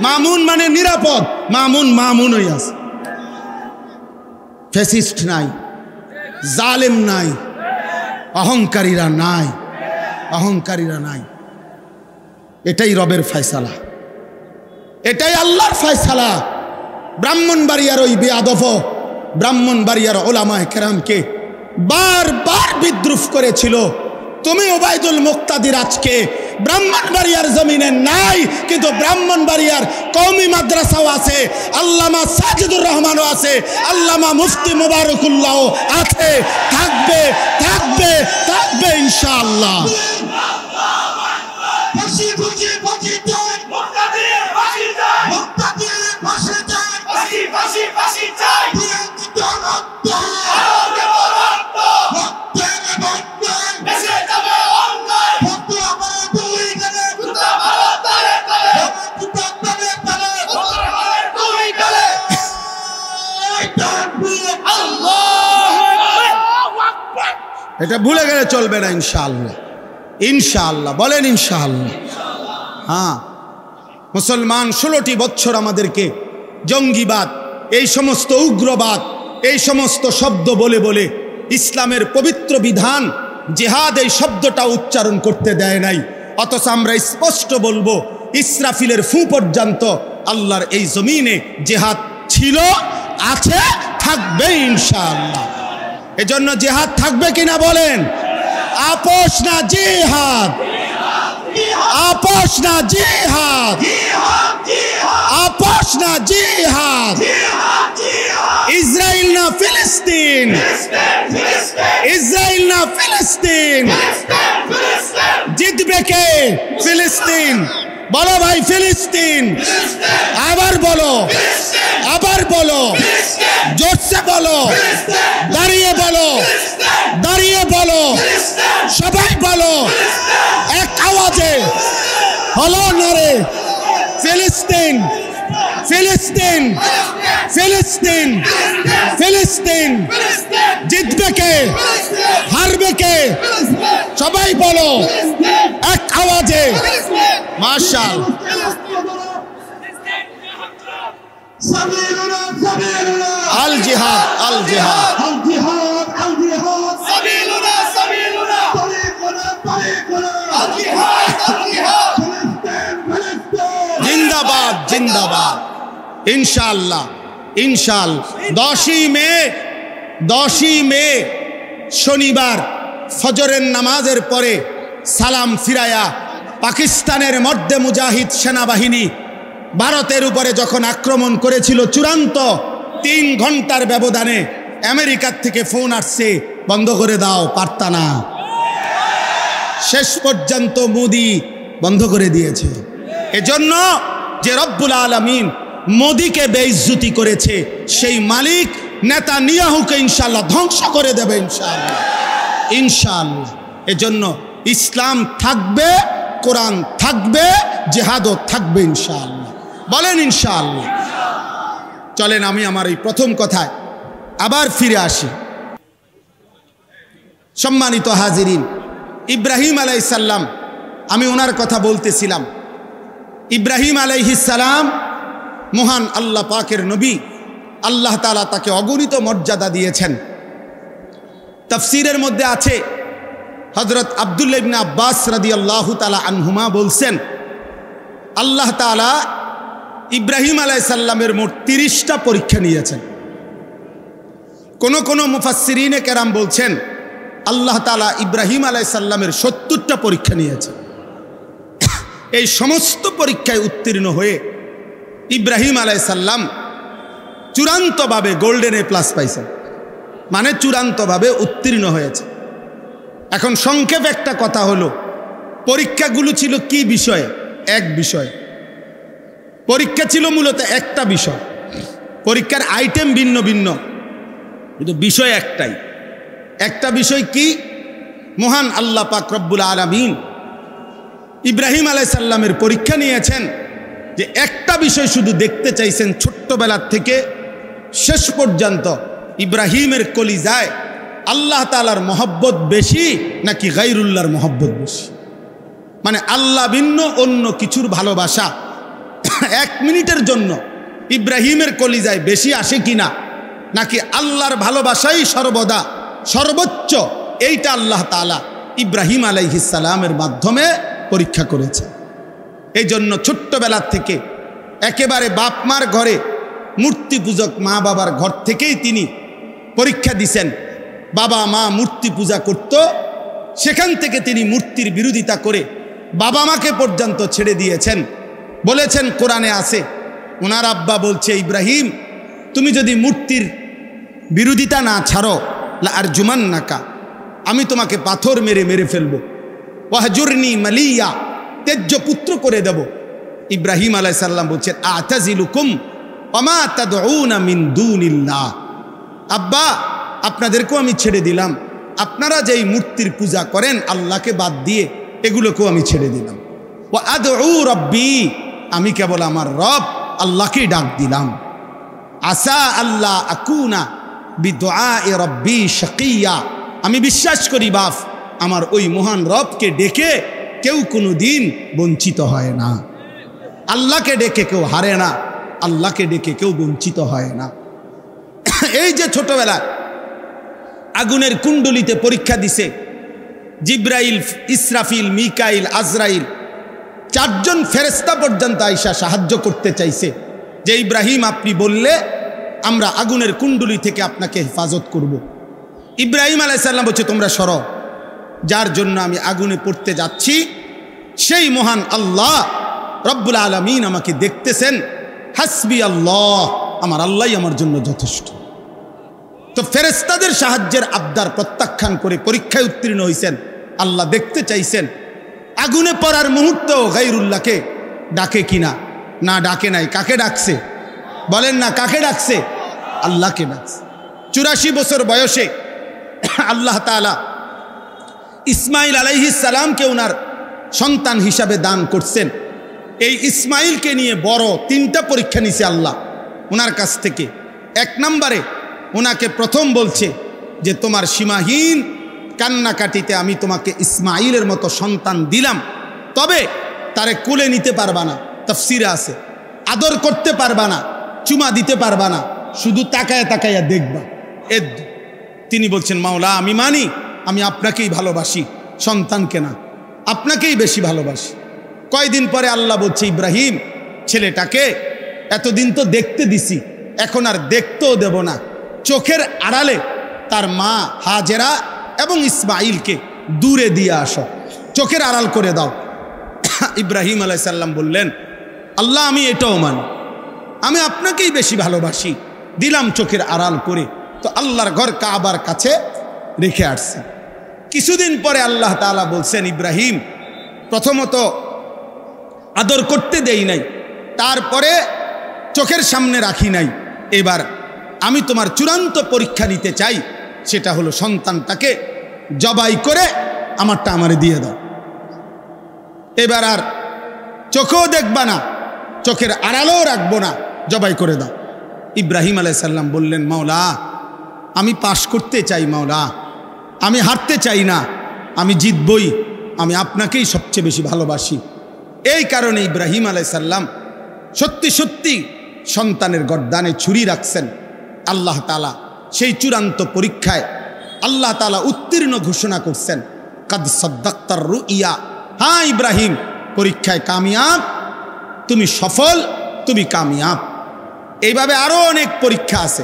মামুন মানে নিরাপদ, মামুন মামুনই আছে। ফ্যাসিস্ট নাই, জালেম নাই, অহংকারীরা নাই, অহংকারীরা নাই। এটাই রবের ফয়সালা, এটাই আল্লাহর ফয়সালা। ব্রাহ্মণবাড়িয়ার ওই বেয়াদব ব্রাহ্মণবাড়িয়ার ওলামায়ে কেরামকে বারবার বিদ্রুপ করেছিল। তুমি ওবায়দুল মুক্তাদির আজকে ব্রাহ্মণবাড়িয়ার জমিনে নাই, কিন্তু ব্রাহ্মণবাড়িয়ার কওমি মাদ্রাসাও আছে, আল্লামা সাজিদুর রহমানও আছে, আল্লামা মুফতি মুবারকুল্লাহও আছে, থাকবে থাকবে থাকবে ইনশাআল্লাহ। এটা ভুলে গেলে চলবে না ইনশাআল্লাহ, ইনশাআল্লাহ বলেন ইনশাআল্লাহ। হ্যাঁ, মুসলমান 16টি বছর আমাদেরকে জঙ্গিবাদ, এই সমস্ত উগ্রবাদ, এই সমস্ত শব্দ বলে বলে ইসলামের পবিত্র বিধান জিহাদ এই শব্দটা উচ্চারণ করতে দেয় নাই। অথচ আমরা স্পষ্ট বলবো, ইসরাফিলের ফু পর্যন্ত আল্লাহর এই জমিনে জিহাদ ছিল, আছে, থাকবে ইনশাআল্লাহ। এজন্য জিহাদ থাকবে কিনা বলেন? আপোষ না জিহাদ, আপোষ না জিহাদ, আপোষ না জিহাদ। ইসরায়েল না ফিলিস্তিন, ইসরায়েল না ফিলিস্তিন। জিতবে কে? ফিলিস্তিন। বলো ভাই ফিলিস্তিন। আবার বলো, আবার বলো, জোরসে বলো, দাঁড়িয়ে বলো, দাঁড়িয়ে বলো, সবাই বলো এক আওয়াজে, হলো নারে ফিলিস্তিন, ফিলিস্তিন ফিলিস্তিন ফিলিস্তিন জিতবে কে হারবে কে সবাই বলো এক আওয়াজে মাশাআল্লাহ আল জিহাদ আল জিহাদ আল জিহাদ আল জিহাদ সাবিলুনা সাবিলুনা তরিকুনা তরিকুনা আল জিহাদ আল জিহাদ ফিলিস্তিন জিন্দাবাদ জিন্দাবাদ ইনশাআল্লাহ ইনশাআল্লাহ 10ই মে শনিবার ফজরের নামাজের পরে সালাম ফিরায়া পাকিস্তানের মধ্যে মুজাহিদ সেনাবাহিনী ভারতের উপরে যখন আক্রমণ করেছিল চূড়ান্ত 3 ঘন্টার ব্যবধানে আমেরিকার থেকে ফোন আসছে বন্ধ করে দাও পারতা না শেষ পর্যন্ত মোদি বন্ধ করে দিয়েছে এজন্য যে রব্বুল আলামিন মোদিকে বেইজ্জতি করেছে সেই মালিক নেতানিয়াহুকে ইনশাআল্লাহ ধ্বংস করে দেবে ইনশাআল্লাহ ইনশাআল্লাহ এজন্য ইসলাম থাকবে কোরআন থাকবে জিহাদও থাকবে ইনশাআল্লাহ বলেন ইনশাআল্লাহ চলেন আমি আমার এই প্রথম কথায় আবার ফিরে আসি সম্মানিত হাজিরিন ইব্রাহিম আলাইহিস সালাম আমি ওনার কথা বলতেছিলাম ইব্রাহিম আলাইহিস সালাম মহান আল্লাহ পাকের নবী আল্লাহ তাআলা তাকে অগণিত মর্যাদা দিয়েছেন তাফসীরের মধ্যে আছে হযরত আব্দুল্লাহ ইবনে আব্বাস রাদিয়াল্লাহু তাআলা আনহুমা বলছেন আল্লাহ তাআলা ইব্রাহিম আলাইহিস সালামের মোট 30টা পরীক্ষা নিয়েছেন কোন মুফাসসিরিনে কেরাম বলছেন আল্লাহ তাআলা ইব্রাহিম আলাইহিস সালামের 70টা পরীক্ষা নিয়েছেন এই সমস্ত পরীক্ষায় উত্তীর্ণ হয়ে ইব্রাহিম আলাইহিস সালাম চূড়ান্তভাবে গোল্ডেন এ প্লাস পাইছেন মানে চূড়ান্তভাবে উত্তীর্ণ হয়েছে এখন সংক্ষেপে একটা কথা হলো পরীক্ষাগুলো ছিল কি বিষয়ে এক বিষয় পরীক্ষা ছিল মূলত একটা বিষয় পরীক্ষার আইটেম ভিন্ন ভিন্ন কিন্তু বিষয় একটাই একটা বিষয় কি মহান আল্লাহ পাক রব্বুল আলামিন ইব্রাহিম আলাইহিস সালামের পরীক্ষা নিয়েছেন যে একটা বিষয় শুধু দেখতে চাইছেন ছোট্টবেলার থেকে শেষ পর্যন্ত ইব্রাহিমের কলিজায় আল্লাহ তাআলার মহব্বত বেশি নাকি গায়রুল্লাহর মহব্বত বেশি মানে আল্লাহ ভিন্ন অন্য কিছুর ভালোবাসা 1 মিনিটের জন্য ইব্রাহিমের কলিজায় বেশি আসে কিনা নাকি আল্লাহর ভালোবাসাই সর্বদা সর্বোচ্চ এইটা আল্লাহ তাআলা ইব্রাহিম আলাইহিস সালামের মাধ্যমে পরীক্ষা করেছে এই জন্য ছোট্টবেলার থেকে একেবারে বাপ মার ঘরে মূর্তি পূজক মা বাবার ঘর থেকেই তিনি পরীক্ষা দিছেন বাবা মা মূর্তি পূজা করত সেখান থেকে তিনি মূর্তির বিরোধিতা করে বাবা মাকে পর্যন্ত ছেড়ে দিয়েছেন বলেছেন কোরআনে আছে ওনার আব্বা বলছে ইব্রাহিম তুমি যদি মূর্তির বিরোধিতা না ছাড়ো লা আরজুমান্নাকা আমি তোমাকে পাথর মেরে মেরে ফেলবো ওয়াহজুরনি মালিয়া তেজ্য পুত্র করে দেব ইব্রাহিম আলাইহিস সালাম বলছেন আতাজিলুকুম ওমা তাদউনা মিন দুনিল্লাহ আব্বা আপনাদেরকেও আমি ছেড়ে দিলাম আপনারা যেই মূর্তির পূজা করেন আল্লাহকে বাদ দিয়ে এগুলোকেও আমি ছেড়ে দিলাম ওয়া আদউ রাব্বি আমি কেবল আমার রব আল্লাহকে ডাক দিলাম আসা আল্লাহ আকুনা বিদুআই রাব্বি শাকিয়া আমি বিশ্বাস করি বাপ আমার ওই মহান রবকে ডেকে কেউ কোনো দিন বঞ্চিত হয় না আল্লাহকে ডেকে কেউ হারে না আল্লাহকে ডেকে কেউ বঞ্চিত হয় না এই যে ছোটবেলা আগুনের কুণ্ডলিতে পরীক্ষা দিছে জিব্রাইল ইসরাফিল মিকাইল আজরাইল 4 জন ফেরেশতা পর্যন্ত আইসা সাহায্য করতে চাইছে যে ইব্রাহিম আপনি বললে আমরা আগুনের কুণ্ডলি থেকে আপনাকে হেফাজত করব ইব্রাহিম আলাইহিস সালাম বলছে তোমরা সরো যার জন্য আমি আগুনে পড়তে যাচ্ছি সেই মহান আল্লাহ রব্বুল আলামিন আমাকে দেখতেছেন হাসবি আল্লাহ আমার আল্লাহই আমার জন্য যথেষ্ট তো ফেরেশতাদের সাহায্যের আবদার প্রত্যাখ্যান করে পরীক্ষায় উত্তীর্ণ হয়েছেন আল্লাহ দেখতে চাইছেন আগুনে পড়ার মুহূর্তেও গায়রুল্লাহকে ডাকে কিনা না ডাকে নাই কাকে ডাকছে বলেন না কাকে ডাকছে আল্লাহকে ডাকছে 84 বছর বয়সে আল্লাহ তাআলা ইসমাইল আলাইহিস সালামকে ওনার সন্তান হিসাবে দান করছেন এই ইসমাইলকে নিয়ে বড় 3টা পরীক্ষা নিছে আল্লাহ ওনার কাছ থেকে। 1 নম্বরে ওনাকে প্রথম বলছে যে তোমার সীমাহীন কান্নাকাটিতে আমি তোমাকে ইসমাইলের মতো সন্তান দিলাম, তবে তারে কোলে নিতে পারবা না, তাফসিরে আছে, আদর করতে পারবা না, চুমা দিতে পারবা না, শুধু তাকায়া তাকায়া দেখবা। তিনি বলছেন মাওলা আমি মানি, আমি আপনাকেই ভালোবাসি, সন্তানকে না, আপনাকেই বেশি ভালোবাসি। কয়দিন পরে আল্লাহ বলছে ইব্রাহিম ছেলেটাকে এতদিন তো দেখতে দিছি, এখন আর দেখতেও দেব না, চোখের আড়ালে তার মা হাজেরা এবং ইসমাইলকে দূরে দিয়ে আসো, চোখের আড়াল করে দাও। ইব্রাহিম আলাইহিস সালাম বললেন আল্লাহ আমি এটাও মানি, আমি আপনাকেই বেশি ভালোবাসি, দিলাম চোখের আড়াল করে। তো আল্লাহর ঘর কাবার কাছে রেখে আসছে। কিছুদিন পরে আল্লাহ তাআলা বলছেন ইব্রাহিম প্রথমত আদর করতে দেই নাই, তারপরে চোখের সামনে রাখি নাই, এবার আমি তোমার চূড়ান্ত পরীক্ষা নিতে চাই, সেটা হলো সন্তানটাকে জবাই করে আমারটা আমারে দিয়ে দাও। এবার আর চোখেও দেখবা না, চোখের আড়ালেও রাখবো না, জবাই করে দাও। ইব্রাহিম আলাইহিস সালাম বললেন মাওলা আমি পাশ করতে চাই, মাওলা আমি হারতে চাই না, আমি জিতবই, আমি আপনাকেই সবচেয়ে বেশি ভালোবাসি। এই কারণে ইব্রাহিম আলাইহিস সালাম সত্যি সত্যি সন্তানের গর্দানে ছুরি রাখছেন। আল্লাহ তাআলা সেই চূড়ান্ত পরীক্ষায় আল্লাহ তাআলা উত্তীর্ণ ঘোষণা করছেন, কাদ সাদ্দাক্তার রুইয়া, হ্যাঁ ইব্রাহিম পরীক্ষায় কামিয়াব, তুমি সফল, তুমি কামিয়াব। এইভাবে আরো অনেক পরীক্ষা আছে।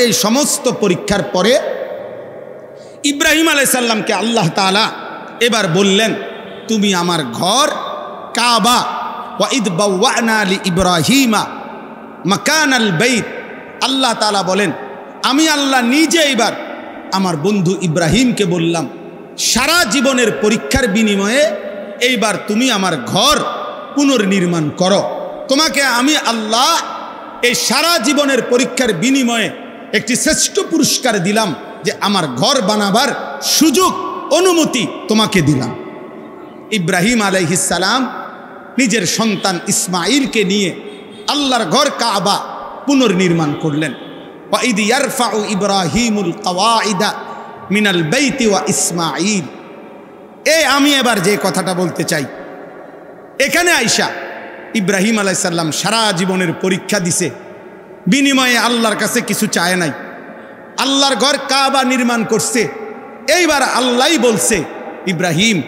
এই সমস্ত পরীক্ষার পরে ইব্রাহিম আলাইহিস সালামকে আল্লাহ তাআলা এবার বললেন তুমি আমার ঘর কাবা, ওয়া ইদ বাওয়ানা লি ইব্রাহিমা মাকানাল বাইত, আল্লাহ তাআলা বলেন আমি আল্লাহ নিজে এবার আমার বন্ধু ইব্রাহিমকে বললাম সারা জীবনের পরীক্ষার বিনিময়ে এইবার তুমি আমার ঘর পুনর্নির্মাণ করো। তোমাকে আমি আল্লাহ এই সারা জীবনের পরীক্ষার বিনিময়ে একটি শ্রেষ্ঠ পুরস্কার দিলাম, যে আমার ঘর বানাবার সুযোগ অনুমতি তোমাকে দিলাম। ইব্রাহিম আলাইহিস সালাম নিজের সন্তান ইসমাইলকে নিয়ে আল্লাহর ঘর কাবা পুনর্নির্মাণ করলেন। ওয়া ইদ ইয়ারফাউ ইব্রাহিমুল কওয়াইদা মিনাল বাইতি ওয়া ইসমাইল। আমি এবার যে কথাটা বলতে চাই, এখানে আইসা ইব্রাহিম আলাইহিস সালাম সারা জীবনের পরীক্ষা দিছে, বিনিময়ে আল্লাহর কাছে কিছু চায় নাই, আল্লাহর ঘর কাবা নির্মাণ করছে। এইবার আল্লাহই বলছে ইব্রাহিম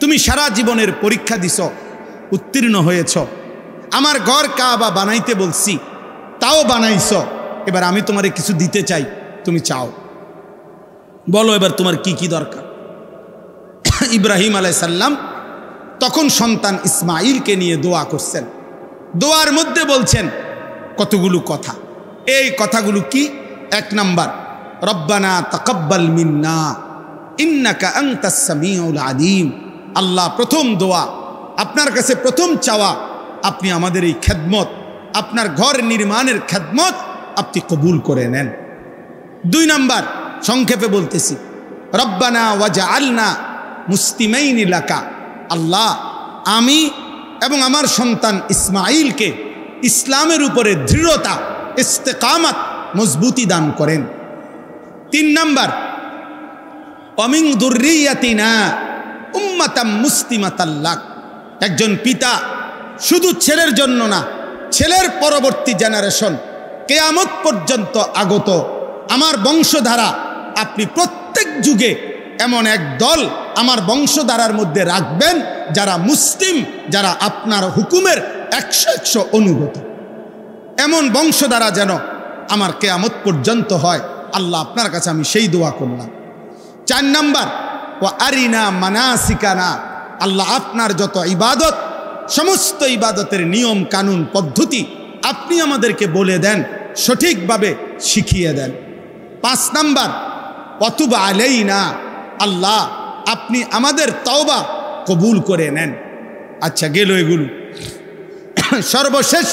তুমি সারা জীবনের পরীক্ষা দিছ, উত্তীর্ণ হয়েছ, আমার ঘর কাবা বানাইতে বলছি, তাও বানাইছ, এবার আমি তোমারে কিছু দিতে চাই, তুমি চাও, বলো এবার তোমার কি কি দরকার। ইব্রাহিম আলাইহিস সালাম তখন সন্তান ইসমাইলকে নিয়ে দোয়া করছেন। দোয়ার মধ্যে বলছেন কতগুলো কথা। এই কথাগুলো কি? 1 নাম্বার, রব্বানা তাকাব্বাল মিন্না ইন্নাকা আনতাস সামিউল আলিম। আল্লাহ প্রথম দোয়া, আপনার কাছে প্রথম চাওয়া, আপনি আমাদের এই খেদমত, আপনার ঘর নির্মাণের খেদমত আপনি কবুল করে নেন। 2 নাম্বার, সংক্ষেপে বলতেছি, রব্বানা ওয়াজআলনা মুসলিমাইনি লাকা। আল্লাহ আমি এবং আমার সন্তান ইসমাইলকে ইসলামের উপরে দৃঢ়তা, ইস্তেকামাত, মজবুতি দান করেন। 3 নাম্বার, অমিন যুররিয়াতিনা উম্মাতাম মুসলিমাতাল লাক। একজন পিতা শুধু ছেলের জন্য না, ছেলের পরবর্তী জেনারেশন কিয়ামত পর্যন্ত আগত আমার বংশধারা, আপনি প্রত্যেক যুগে এমন এক দল আমার বংশধারার মধ্যে রাখবেন যারা মুসলিম, যারা আপনার হুকুমের 100 অনুগত। এমন বংশধারা যেন আমার কিয়ামত পর্যন্ত হয়, আল্লাহ আপনার কাছে আমি সেই দোয়া করলাম। 4 নাম্বার, ওয়া আরিনা মানাসিকানা। আল্লাহ আপনার যত ইবাদত, সমস্ত ইবাদতের নিয়ম কানুন পদ্ধতি আপনি আমাদেরকে বলে দেন, সঠিকভাবে শিখিয়ে দেন। 5 নাম্বার, ওয়াতুব আলাইনা। আল্লাহ আপনি আমাদের তওবা কবুল করে নেন। আচ্ছা গেল এগুলো। সর্বশেষ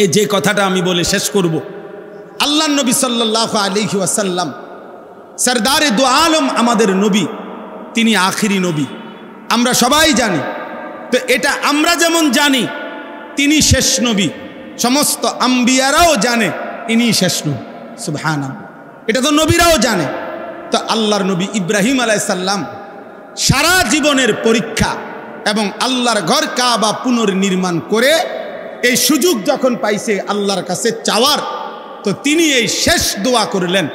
এই যে কথাটা আমি বলে শেষ করব, আল্লাহ নবী সাল্লাল্লাহু আলাইহি ওয়াসাল্লাম সরদারে দু আলম, আমাদের নবী, তিনি আখিরি নবী, আমরা সবাই জানি। তো এটা আমরা যেমন জানি তিনি শেষ নবী, সমস্ত আম্বিয়ারাও জানে ইনি শেষ নবী। সুবহানাল্লাহ, এটা তো নবীরাও জানে। তো আল্লাহর নবী ইব্রাহিম আলাইহিস সালাম সারা জীবনের পরীক্ষা এবং আল্লাহর ঘর কাবা পুনর্নির্মাণ করে এই সুযোগ যখন পাইছে আল্লাহর কাছে চাওয়ার, তো তিনি এই শেষ দোয়া করলেন,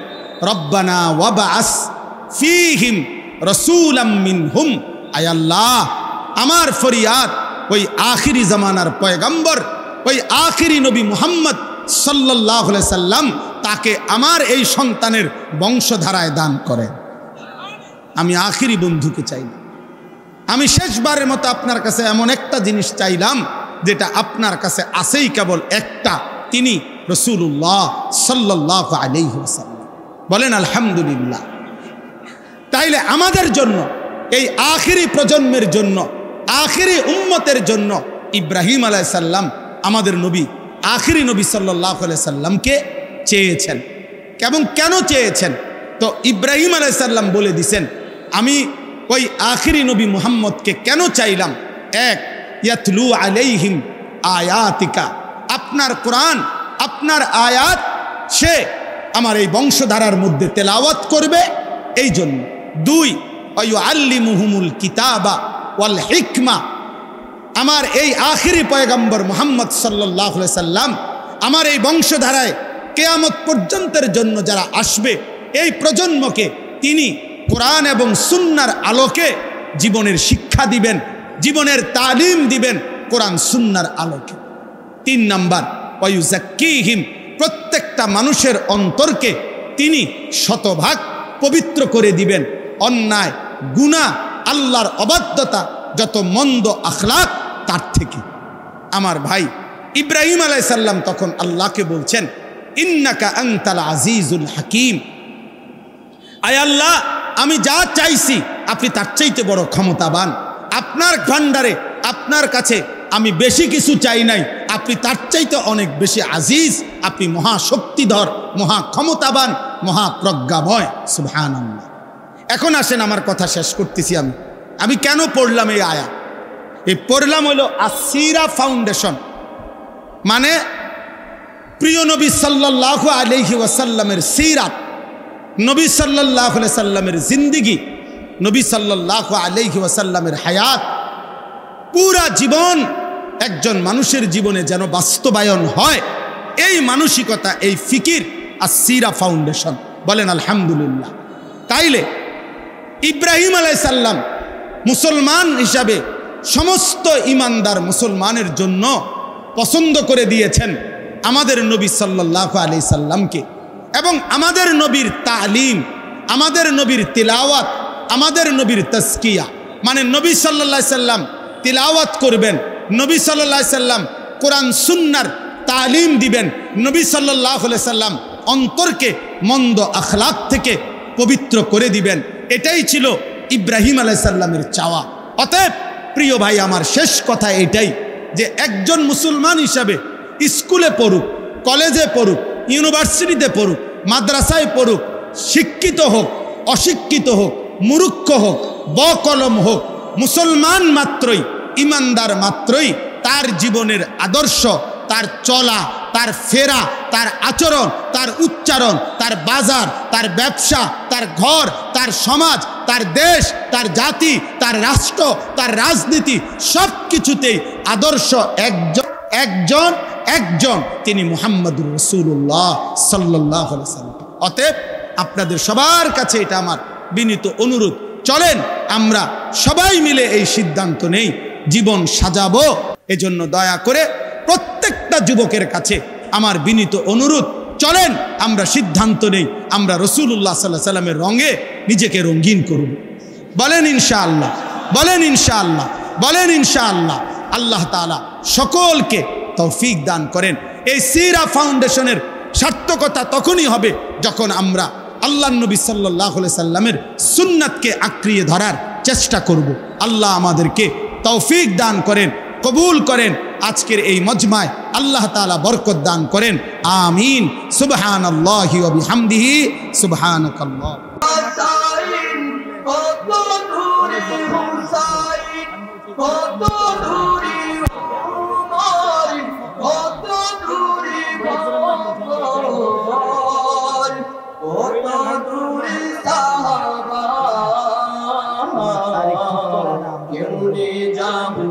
রব্বানা ওয়াবাস ফীহিম রাসূলাম মিনহুম। আয় আল্লাহ, আমার ফরিয়াদ ওই আখিরি জামানার পয়গম্বর, ওই আখিরি নবী মুহাম্মদ সাল্লাল্লাহু আলাইহি সাল্লাম, তাকে আমার এই সন্তানের বংশধারায় দান করেন। আমি আখিরি বন্ধুকে চাইলাম, আমি শেষবারের মতো আপনার কাছে এমন একটা জিনিস চাইলাম যেটা আপনার কাছে আছেই কেবল একটা, তিনি রাসূলুল্লাহ সাল্লাল্লাহু আলাইহি ওয়াসাল্লাম। বলেন আলহামদুলিল্লাহ। তাইলে আমাদের জন্য, এই আখিরি প্রজন্মের জন্য, আখিরি উম্মতের জন্য ইব্রাহিম আলাইহিস সালাম আমাদের নবী, আখিরি নবী সাল্লাল্লাহু আলাইহি সাল্লামকে চেয়েছেন। এবং কেন চেয়েছেন? তো ইব্রাহিম আলাইহিস সালাম বলে দিছেন, আমি ওই আখিরি নবী মুহাম্মদকে কেন চাইলাম? এক, ইয়াতলু আলাইহিম আয়াতিকা, আপনার কোরআন, আপনার আয়াত সে আমার এই বংশধারার মধ্যে তেলাওয়াত করবে, এই জন্য। দুই, ওয়ায়ুআল্লিমুহুমুল কিতাবা ওয়াল হিকমা, আমার এই আখিরি পয়গম্বর মুহাম্মদ সাল্লাল্লাহু আলাইহি সাল্লাম আমার এই বংশধারায় কিয়ামত পর্যন্তের জন্য যারা আসবে, এই প্রজন্মকে তিনি কোরআন এবং সুন্নাহর আলোকে জীবনের শিক্ষা দিবেন, জীবনের তালিম দিবেন কোরআন সুন্নাহর আলোকে। তিন নাম্বার, ওয়ায়ুযাক্কিহিম, প্রত্যেকটা মানুষের অন্তরকে তিনি শতভাগ পবিত্র করে দিবেন অন্যায়, গুনাহ, আল্লাহর অবাধ্যতা, যত মন্দ আখলাক তার থেকে। আমার ভাই ইব্রাহিম আলাইহিস সালাম তখন আল্লাহকে বলছেন, ইন্নাকা আনতাল আজিজুল হাকিম, আয় আল্লাহ, আমি যা চাইছি আপনি তার চাইতে বড় ক্ষমতাবান। আপনার ভান্ডারে, আপনার কাছে আমি বেশি কিছু চাই নাই, আপনি তার চাইতে অনেক বেশি আজিজ, আপনি মহাশক্তিধর, মহা ক্ষমতাবান, মহাপ্রজ্ঞাময়। সুবহানাল্লাহ। এখন আসেন, আমার কথা শেষ করতেছি। আমি কেন পড়লাম এই আয়াত? এই পড়লাম হলো আসিরা ফাউন্ডেশন, মানে প্রিয় নবী সাল্লাল্লাহু আলাইহি ওয়াসাল্লামের সিরাত, নবী সাল্লাল্লাহু আলাইহি সাল্লামের জিন্দিগি, নবী সাল্লাল্লাহু আলাইহি ওয়াসাল্লামের হায়াত, পুরা জীবন একজন মানুষের জীবনে যেন বাস্তবায়ন হয়, এই মানসিকতা, এই ফিকির আসিরা ফাউন্ডেশন। বলেন আলহামদুলিল্লাহ। তাইলে ইব্রাহিম আলাইহিস সালাম মুসলমান হিসাবে সমস্ত ইমানদার মুসলমানের জন্য পছন্দ করে দিয়েছেন আমাদের নবী সাল্লাল্লাহু আলাইহি সাল্লামকে, এবং আমাদের নবীর তালিম, আমাদের নবীর তিলাওয়াত, আমাদের নবীর তাজকিয়া, মানে নবী সাল্লাল্লাহু আলাইহি সাল্লাম তিলাওয়াত করবেন, নবী সাল্লাল্লাহু আলাইহি সাল্লাম কোরআন সুন্নাহর তালিম দিবেন, নবী সাল্লাল্লাহু আলাইহি সাল্লাম অন্তরকে মন্দ আখলাক থেকে পবিত্র করে দিবেন। এটাই ছিল ইব্রাহিম আলাইহিস সালামের চাওয়া। অতএব প্রিয় ভাই, আমার শেষ কথা এটাই যে একজন মুসলমান হিসাবে স্কুলে পড়ুক, কলেজে পড়ুক, ইউনিভার্সিটিতে পড়ুক, মাদ্রাসায় পড়ুক, শিক্ষিত হোক, অশিক্ষিত হোক, মূর্খ হোক, বকলম হোক, মুসলমান মাত্রই, ইমানদার মাত্রই তার জীবনের আদর্শ, তার চলা, তার ফেরা, তার আচরণ, তার উচ্চারণ, তার বাজার, তার ব্যবসা, তার ঘর, তার সমাজ, তার দেশ, তার জাতি, তার রাষ্ট্র, তার রাজনীতি, সব কিছুতেই আদর্শ একজন, তিনি মুহাম্মদুর রাসূলুল্লাহ সাল্লাল্লাহু আলাইহি ওয়াসাল্লাম। অতএব আপনাদের সবার কাছে এটা আমার বিনীত অনুরোধ, চলেন আমরা সবাই মিলে এই সিদ্ধান্ত নেই, জীবন সাজাবো। এজন্য দয়া করে প্রত্যেকটা যুবকের কাছে আমার বিনীত অনুরোধ, চলেন আমরা সিদ্ধান্ত নেই, আমরা রাসূলুল্লাহ সাল্লাল্লাহু আলাইহি ওয়াসাল্লামের রঙে নিজেকে রঙিন করব। বলেন ইনশাআল্লাহ, বলেন ইনশাআল্লাহ, বলেন ইনশাআল্লাহ। আল্লাহ তাআলা সকলকে তৌফিক দান করেন। এই সিরা ফাউন্ডেশনের সার্থকতা তখনই হবে যখন আমরা আল্লাহর নবী সাল্লাল্লাহু আলাইহি সাল্লামের সুন্নাতকে আঁকড়িয়ে ধরার চেষ্টা করব। আল্লাহ আমাদেরকে তৌফিক দান করেন, কবুল করেন। আজকের এই মজমায় আল্লাহ তাআলা বরকত দান করেন। আমিন। সুবহানাল্লাহি ওয়া বিহামদিহি, সুবহানাকাল্লাহ। কত দূরে ওমর, কত দূরে বকর, কত দূরে সাহাবা, কেমনে যাবো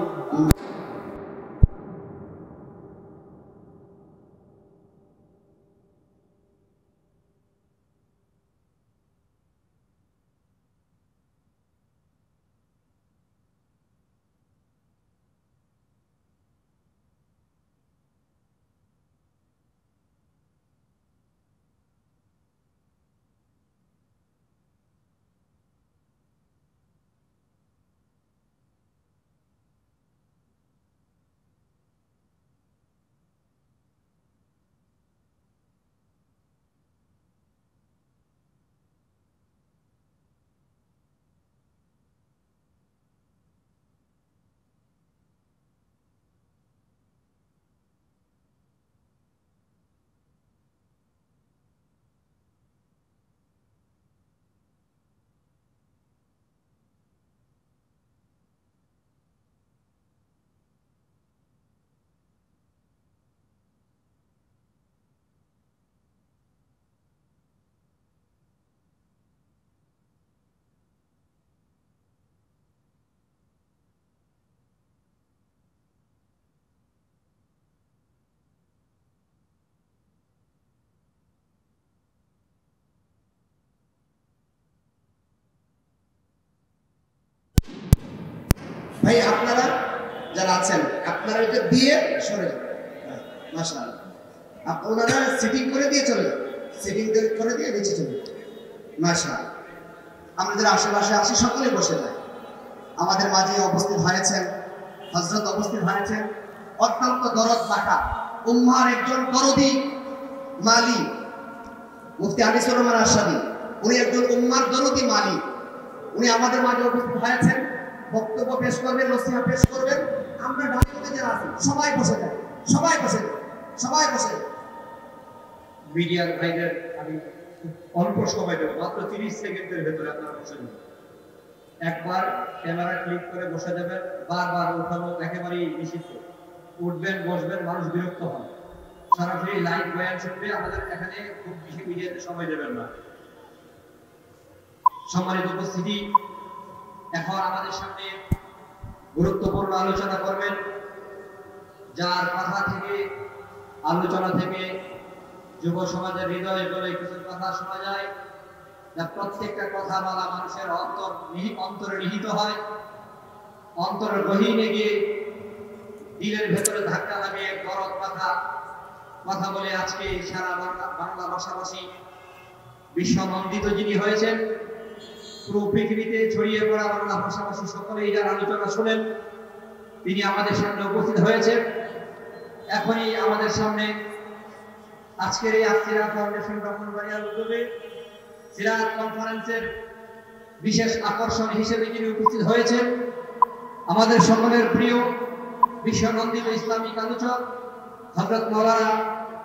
ভাই আপনারা যারা আছেন আপনারা এটা দিয়ে সরে যান মাশাআল্লাহ আপনারা সিটিং করে দিয়ে চলে যান সিটিং করে দিয়ে নিচে চলে যান মাশাআল্লাহ আমরা যারা আশেপাশে আছি সকলে বসে যাই আমাদের মাঝে উপস্থিত হয়েছেন হযরত উপস্থিত হয়েছেন অত্যন্ত দরদ মাখা উম্মাহর একজন দরদি মালি মুফতি আনিসুর রহমান আশরাফি উনি একজন উম্মাহর দরদি মালি উনি আমাদের মাঝে উপস্থিত হয়েছেন বক্তব্য পেশ করবেন নসিহত পেশ করবেন আমরা ডাক্তারদের যারা আছি সবাই বসে যাই সবাই বসে যাই সবাই বসে যাই মিডিয়ার ভাইদের আমি অল্প সময় দেব মাত্র 30 সেকেন্ডের ভেতরে আপনারা বসে যাবেন একবার ক্যামেরা ক্লিক করে বসে যাবেন বারবার উঠানো একেবারেই নিষিদ্ধ উঠবেন বসবেন মানুষ বিরক্ত হয় সরাসরি লাইভ বয়ান শুনবে আমাদের এখানে খুব বেশি মিডিয়াতে সময় দেবেন না সম্মানিত উপস্থিতি এখন আমাদের সামনে গুরুত্বপূর্ণ আলোচনা করবেন যার কথা থেকে আলোচনা থেকে যুব সমাজের হৃদয়ে গলে কিছু কথা শোনা যায় যা প্রত্যেকটা কথা বলা মানুষের অন্তরে নিহিত হয় অন্তরের গহীনে গিয়ে দিলের ভেতরে ধাক্কা লাগে দরদ কথা বলে আজকে সারা বাংলা ভাষাভাষী বিশ্বনন্দিত যিনি হয়েছেন পুরো পৃথিবীতে ছড়িয়ে পড়া বাংলা ভাষাভাষী সকলেই যার আলোচনা শোনেন তিনি আমাদের সামনে উপস্থিত হয়েছেন এখনই আমাদের সামনে আজকের এই সিরাত ফাউন্ডেশন ব্রাহ্মণবাড়িয়ার উদ্যোগে সিরাত কনফারেন্সের বিশেষ আকর্ষণ হিসেবে যিনি উপস্থিত হয়েছেন আমাদের সকলের প্রিয় বিশ্বনন্দিত ইসলামিক আলোচক হযরত মাওলানা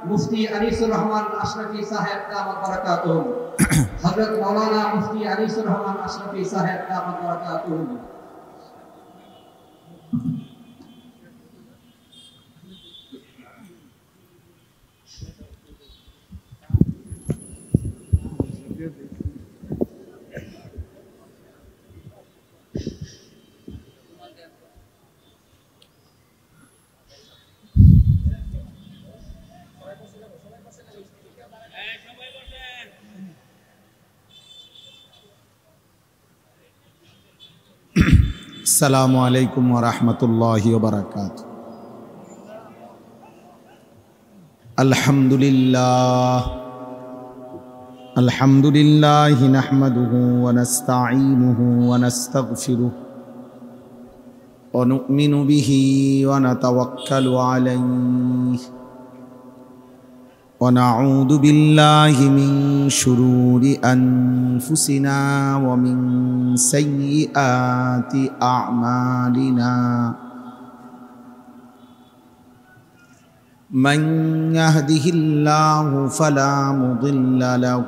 মুফতি আনিসুর রহমান আশরাফি সাহেব দামাত বারাকাতুহু হযরত মাওলানা মুফতি আনিসুর রহমান আশরাফি সাহেব দামাত বারাকাতুহু আসসালামু আলাইকুম ওয়া রাহমাতুল্লাহি ওয়া বারাকাতুহু আলহামদুলিল্লাহ নাহমাদুহু ওয়া নাস্তাঈনুহু ওয়া নাস্তাগফিরুহু ওয়া নু'মিনু বিহি ওয়া নাতাওয়াক্কালু আলাইহি ونعوذ بالله من شرور أنفسنا ومن سيئات أعمالنا من يهده الله فلا مضل له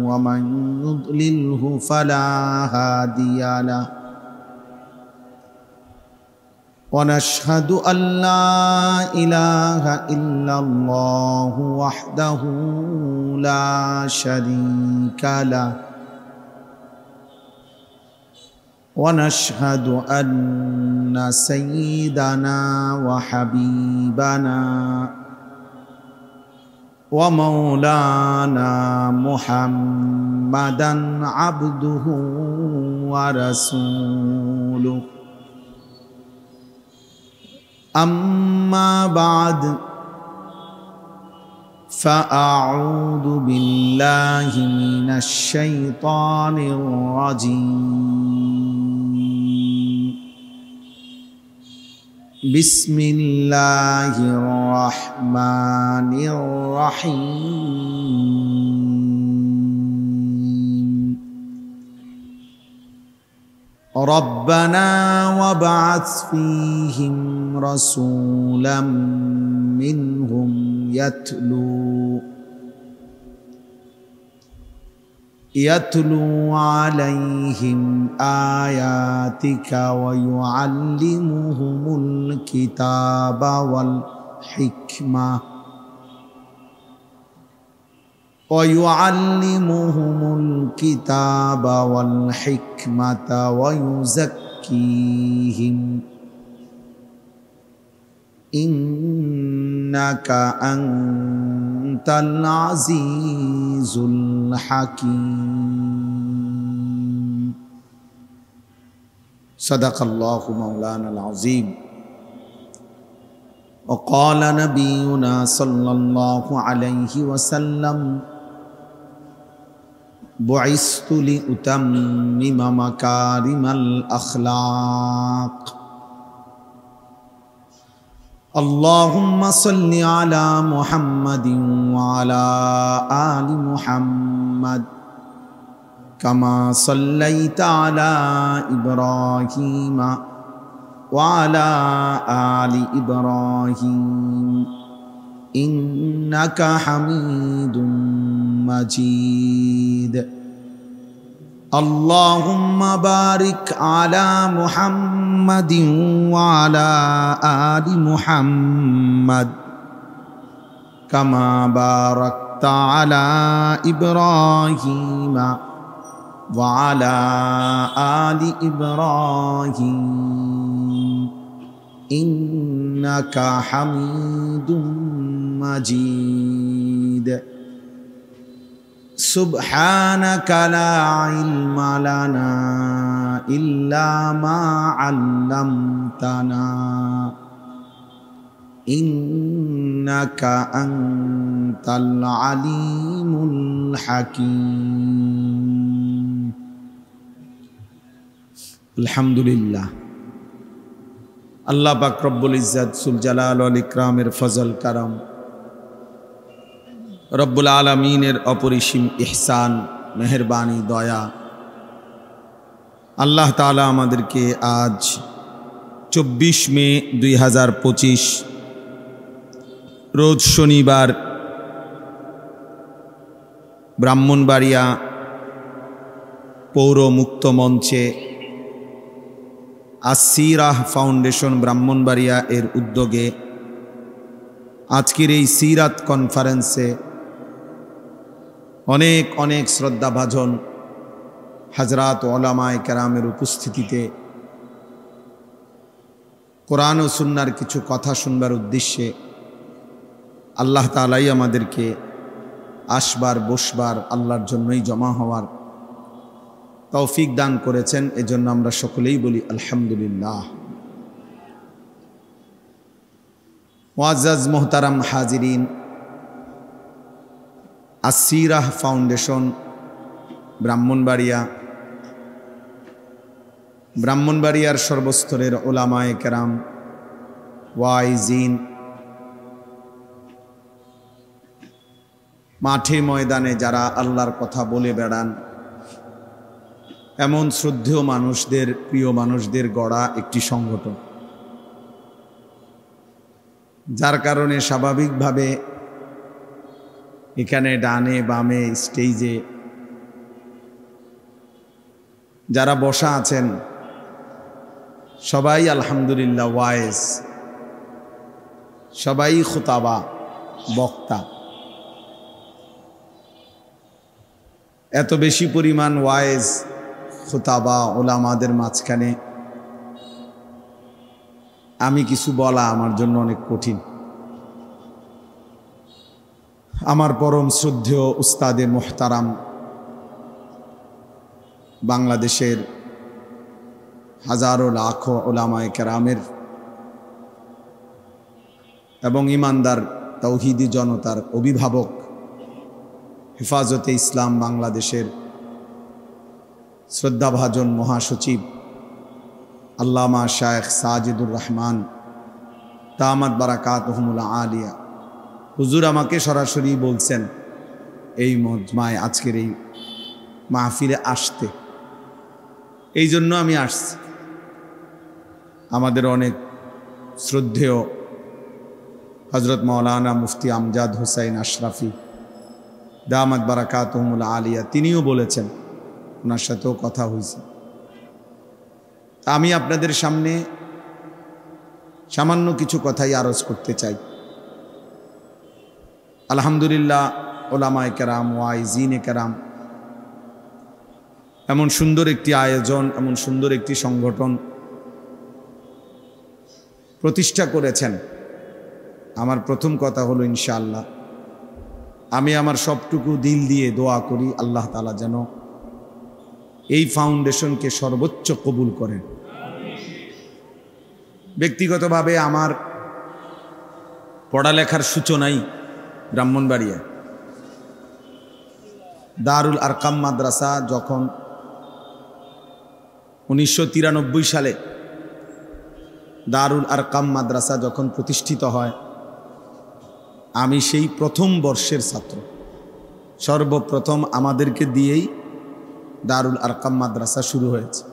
ومن يضلله فلا هادي له ونشهد أن لا إله إلا الله وحده لا شريك له ونشهد أن سيدنا وحبيبنا ومولانا محمدا عبده ورسوله أما بعد فأعوذ بالله من الشيطان الرجيم بسم الله الرحمن الرحيم ربنا وابعث فيهم رسولا منهم يتلو عليهم آياتك ويعلمهم الكتاب والحكمة ويزكيهم إنك أنت العزيز الحكيم صدق الله مولانا العظيم وقال نبينا صلى الله عليه وسلم بعثت لأتمم مكارم الأخلاق اللهم صل على محمد وعلى آل محمد كما صليت على إبراهيم وعلى آل إبراهيم إنك حميد مجيد اللهم بارك على محمد وعلى آل محمد كما باركت على إبراهيم وعلى آل إبراهيم إنك حميد مجيد سبحانك لا علم لنا إلا ما علمتنا إنك أنت العليم الحكيم الحمد لله আল্লাহ পাক রব্বুল ইজ্জত সুল জালাল ওয়াল ইকরামের ফজল কারাম রব্বুল আলামিনের অপরিসীম ইহসান মেহেরবানি দয়া আল্লাহ তাআলা আমাদেরকে আজ 24 মে 2025 রোজ শনিবার ব্রাহ্মণবাড়িয়া পৌর মুক্ত মঞ্চে আসিরাহ ফাউন্ডেশন ব্রাহ্মণবাড়িয়া এর উদ্যোগে আজকের এই সিরাত কনফারেন্সে অনেক অনেক শ্রদ্ধাভাজন হযরত উলামায়ে কেরামের উপস্থিতিতে কোরআন ও সুন্নাহর কিছু কথা শুনবার উদ্দেশ্যে আল্লাহ তাআলাই আমাদেরকে আসবার বসবার আল্লাহর জন্যই জমা হওয়ার তৌফিক দান করেছেন। এজন্য আমরা সকলেই বলি আলহামদুলিল্লাহ। মুআজ্জাজ মোহতারাম হাজিরিন, আসিরাহ ফাউন্ডেশন ব্রাহ্মণবাড়িয়ার সর্বস্তরের উলামায়ে কেরাম, ওয়াইজিন, মাঠে ময়দানে যারা আল্লাহর কথা বলে বেড়ান, এমন শ্রদ্ধেয় মানুষদের, প্রিয় মানুষদের গড়া একটি সংগঠন, যার কারণে স্বাভাবিকভাবে এখানে ডানে বামে স্টেজে যারা বসা আছেন সবাই আলহামদুলিল্লাহ ওয়াইজ, সবাই খুতাবা, বক্তা। এত বেশি পরিমাণ ওয়াইজ, খুতাবা, ওলামাদের মাঝখানে আমি কিছু বলা আমার জন্য অনেক কঠিন। আমার পরম শ্রদ্ধেয় উস্তাদে মোহতারাম, বাংলাদেশের হাজারো লাখো ওলামায়ে কেরামের এবং ইমানদার তাওহীদি জনতার অভিভাবক, হেফাজতে ইসলাম বাংলাদেশের শ্রদ্ধাভাজন মহাসচিব আল্লামা শায়েখ সাজিদুর রহমান দামাত বারাকাতুহুমুল আলিয়া, হুজুর আমাকে সরাসরি বলছেন এই মজমায় আজকের এই মাহফিলে আসতে। এই জন্য আমি আসছি। আমাদের অনেক শ্রদ্ধেয় হজরত মাওলানা মুফতি আমজাদ হুসাইন আশরাফি দামাত বারাকাতুহুমুল আলিয়া, তিনিও বলেছেন, ওনার সাথেও কথা হয়েছে। আমি আপনাদের সামনে সামান্য কিছু কথাই আরজ করতে চাই। আলহামদুলিল্লাহ, ওলামায়ে কেরাম, ওয়াইজিনে কেরাম এমন সুন্দর একটি আয়োজন, এমন সুন্দর একটি সংগঠন প্রতিষ্ঠা করেছেন। আমার প্রথম কথা হলো, ইনশাআল্লাহ আমি আমার সবটুকু দিল দিয়ে দোয়া করি আল্লাহ তাআলা যেন এই ফাউন্ডেশনকে সর্বোচ্চ কবুল করেন। ব্যক্তিগতভাবে আমার পড়ালেখার সূচনাই ব্রাহ্মণবাড়িয়া। দারুল আরকাম মাদ্রাসা যখন 1993 সালে দারুল আরকাম মাদ্রাসা যখন প্রতিষ্ঠিত হয়, আমি সেই প্রথম বর্ষের ছাত্র। সর্বপ্রথম আমাদেরকে দিয়েই দারুল আরকাম মাদ্রাসা শুরু হয়েছে।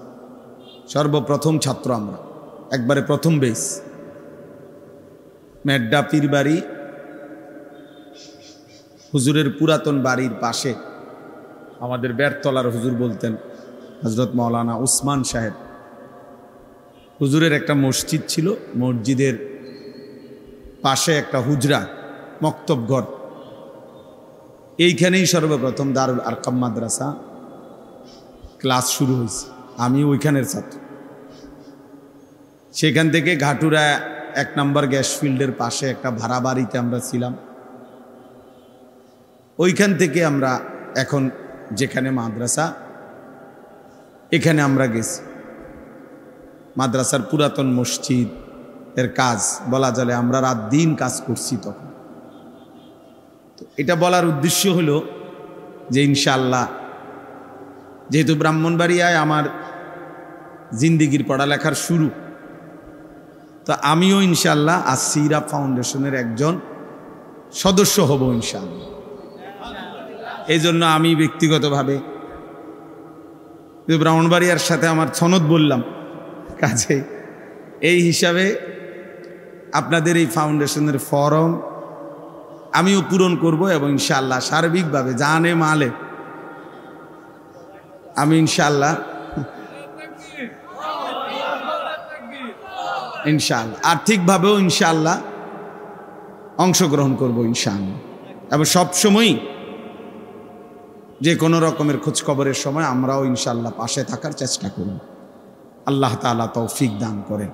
সর্বপ্রথম ছাত্র আমরা, একবারে প্রথম বেস। মেড্ডা পীর বাড়ি, হুজুরের পুরাতন বাড়ির পাশে আমাদের বেরতলার হুজুর বলতেন হজরত মাওলানা উসমান সাহেব, হুজুরের একটা মসজিদ ছিল, মসজিদের পাশে একটা হুজরা, মক্তব ঘর। এইখানেই সর্বপ্রথম দারুল আরকাম মাদ্রাসা ক্লাস শুরু হয়েছে। আমি ওইখানের ছাত্র। সেখান থেকে ঘাটুরা 1 নম্বর গ্যাস ফিল্ডের পাশে একটা ভাড়া বাড়িতে আমরা ছিলাম। ওইখান থেকে আমরা এখন যেখানে মাদ্রাসা, এখানে আমরা গেছি। মাদ্রাসার পুরাতন মসজিদ এর কাজ বলা চলে, আমরা রাত দিন কাজ করছি তখন। তো এটা বলার উদ্দেশ্য হলো যে ইনশাআল্লাহ, যেহেতু ব্রাহ্মণবাড়িয়ায় আমার জিন্দিগির পড়ালেখার শুরু, তো আমিও ইনশাআল্লাহ আসিরা ফাউন্ডেশনের একজন সদস্য হব ইনশাআল্লাহ। এই জন্য আমি ব্যক্তিগতভাবে ব্রাহ্মণবাড়িয়ার সাথে আমার সনদ বললাম, কাজে এই হিসাবে আপনাদের এই ফাউন্ডেশনের ফরম আমিও পূরণ করব এবং ইনশাআল্লাহ সার্বিকভাবে জানে মালে আমি ইনশাআল্লাহ আর্থিকভাবেও ইনশাআল্লাহ অংশগ্রহণ করব ইনশাআল্লাহ। এবং সবসময়ই যে কোনো রকমের খোঁজখবরের সময় আমরাও ইনশাআল্লাহ পাশে থাকার চেষ্টা করব। আল্লাহ তাআলা তৌফিক দান করেন।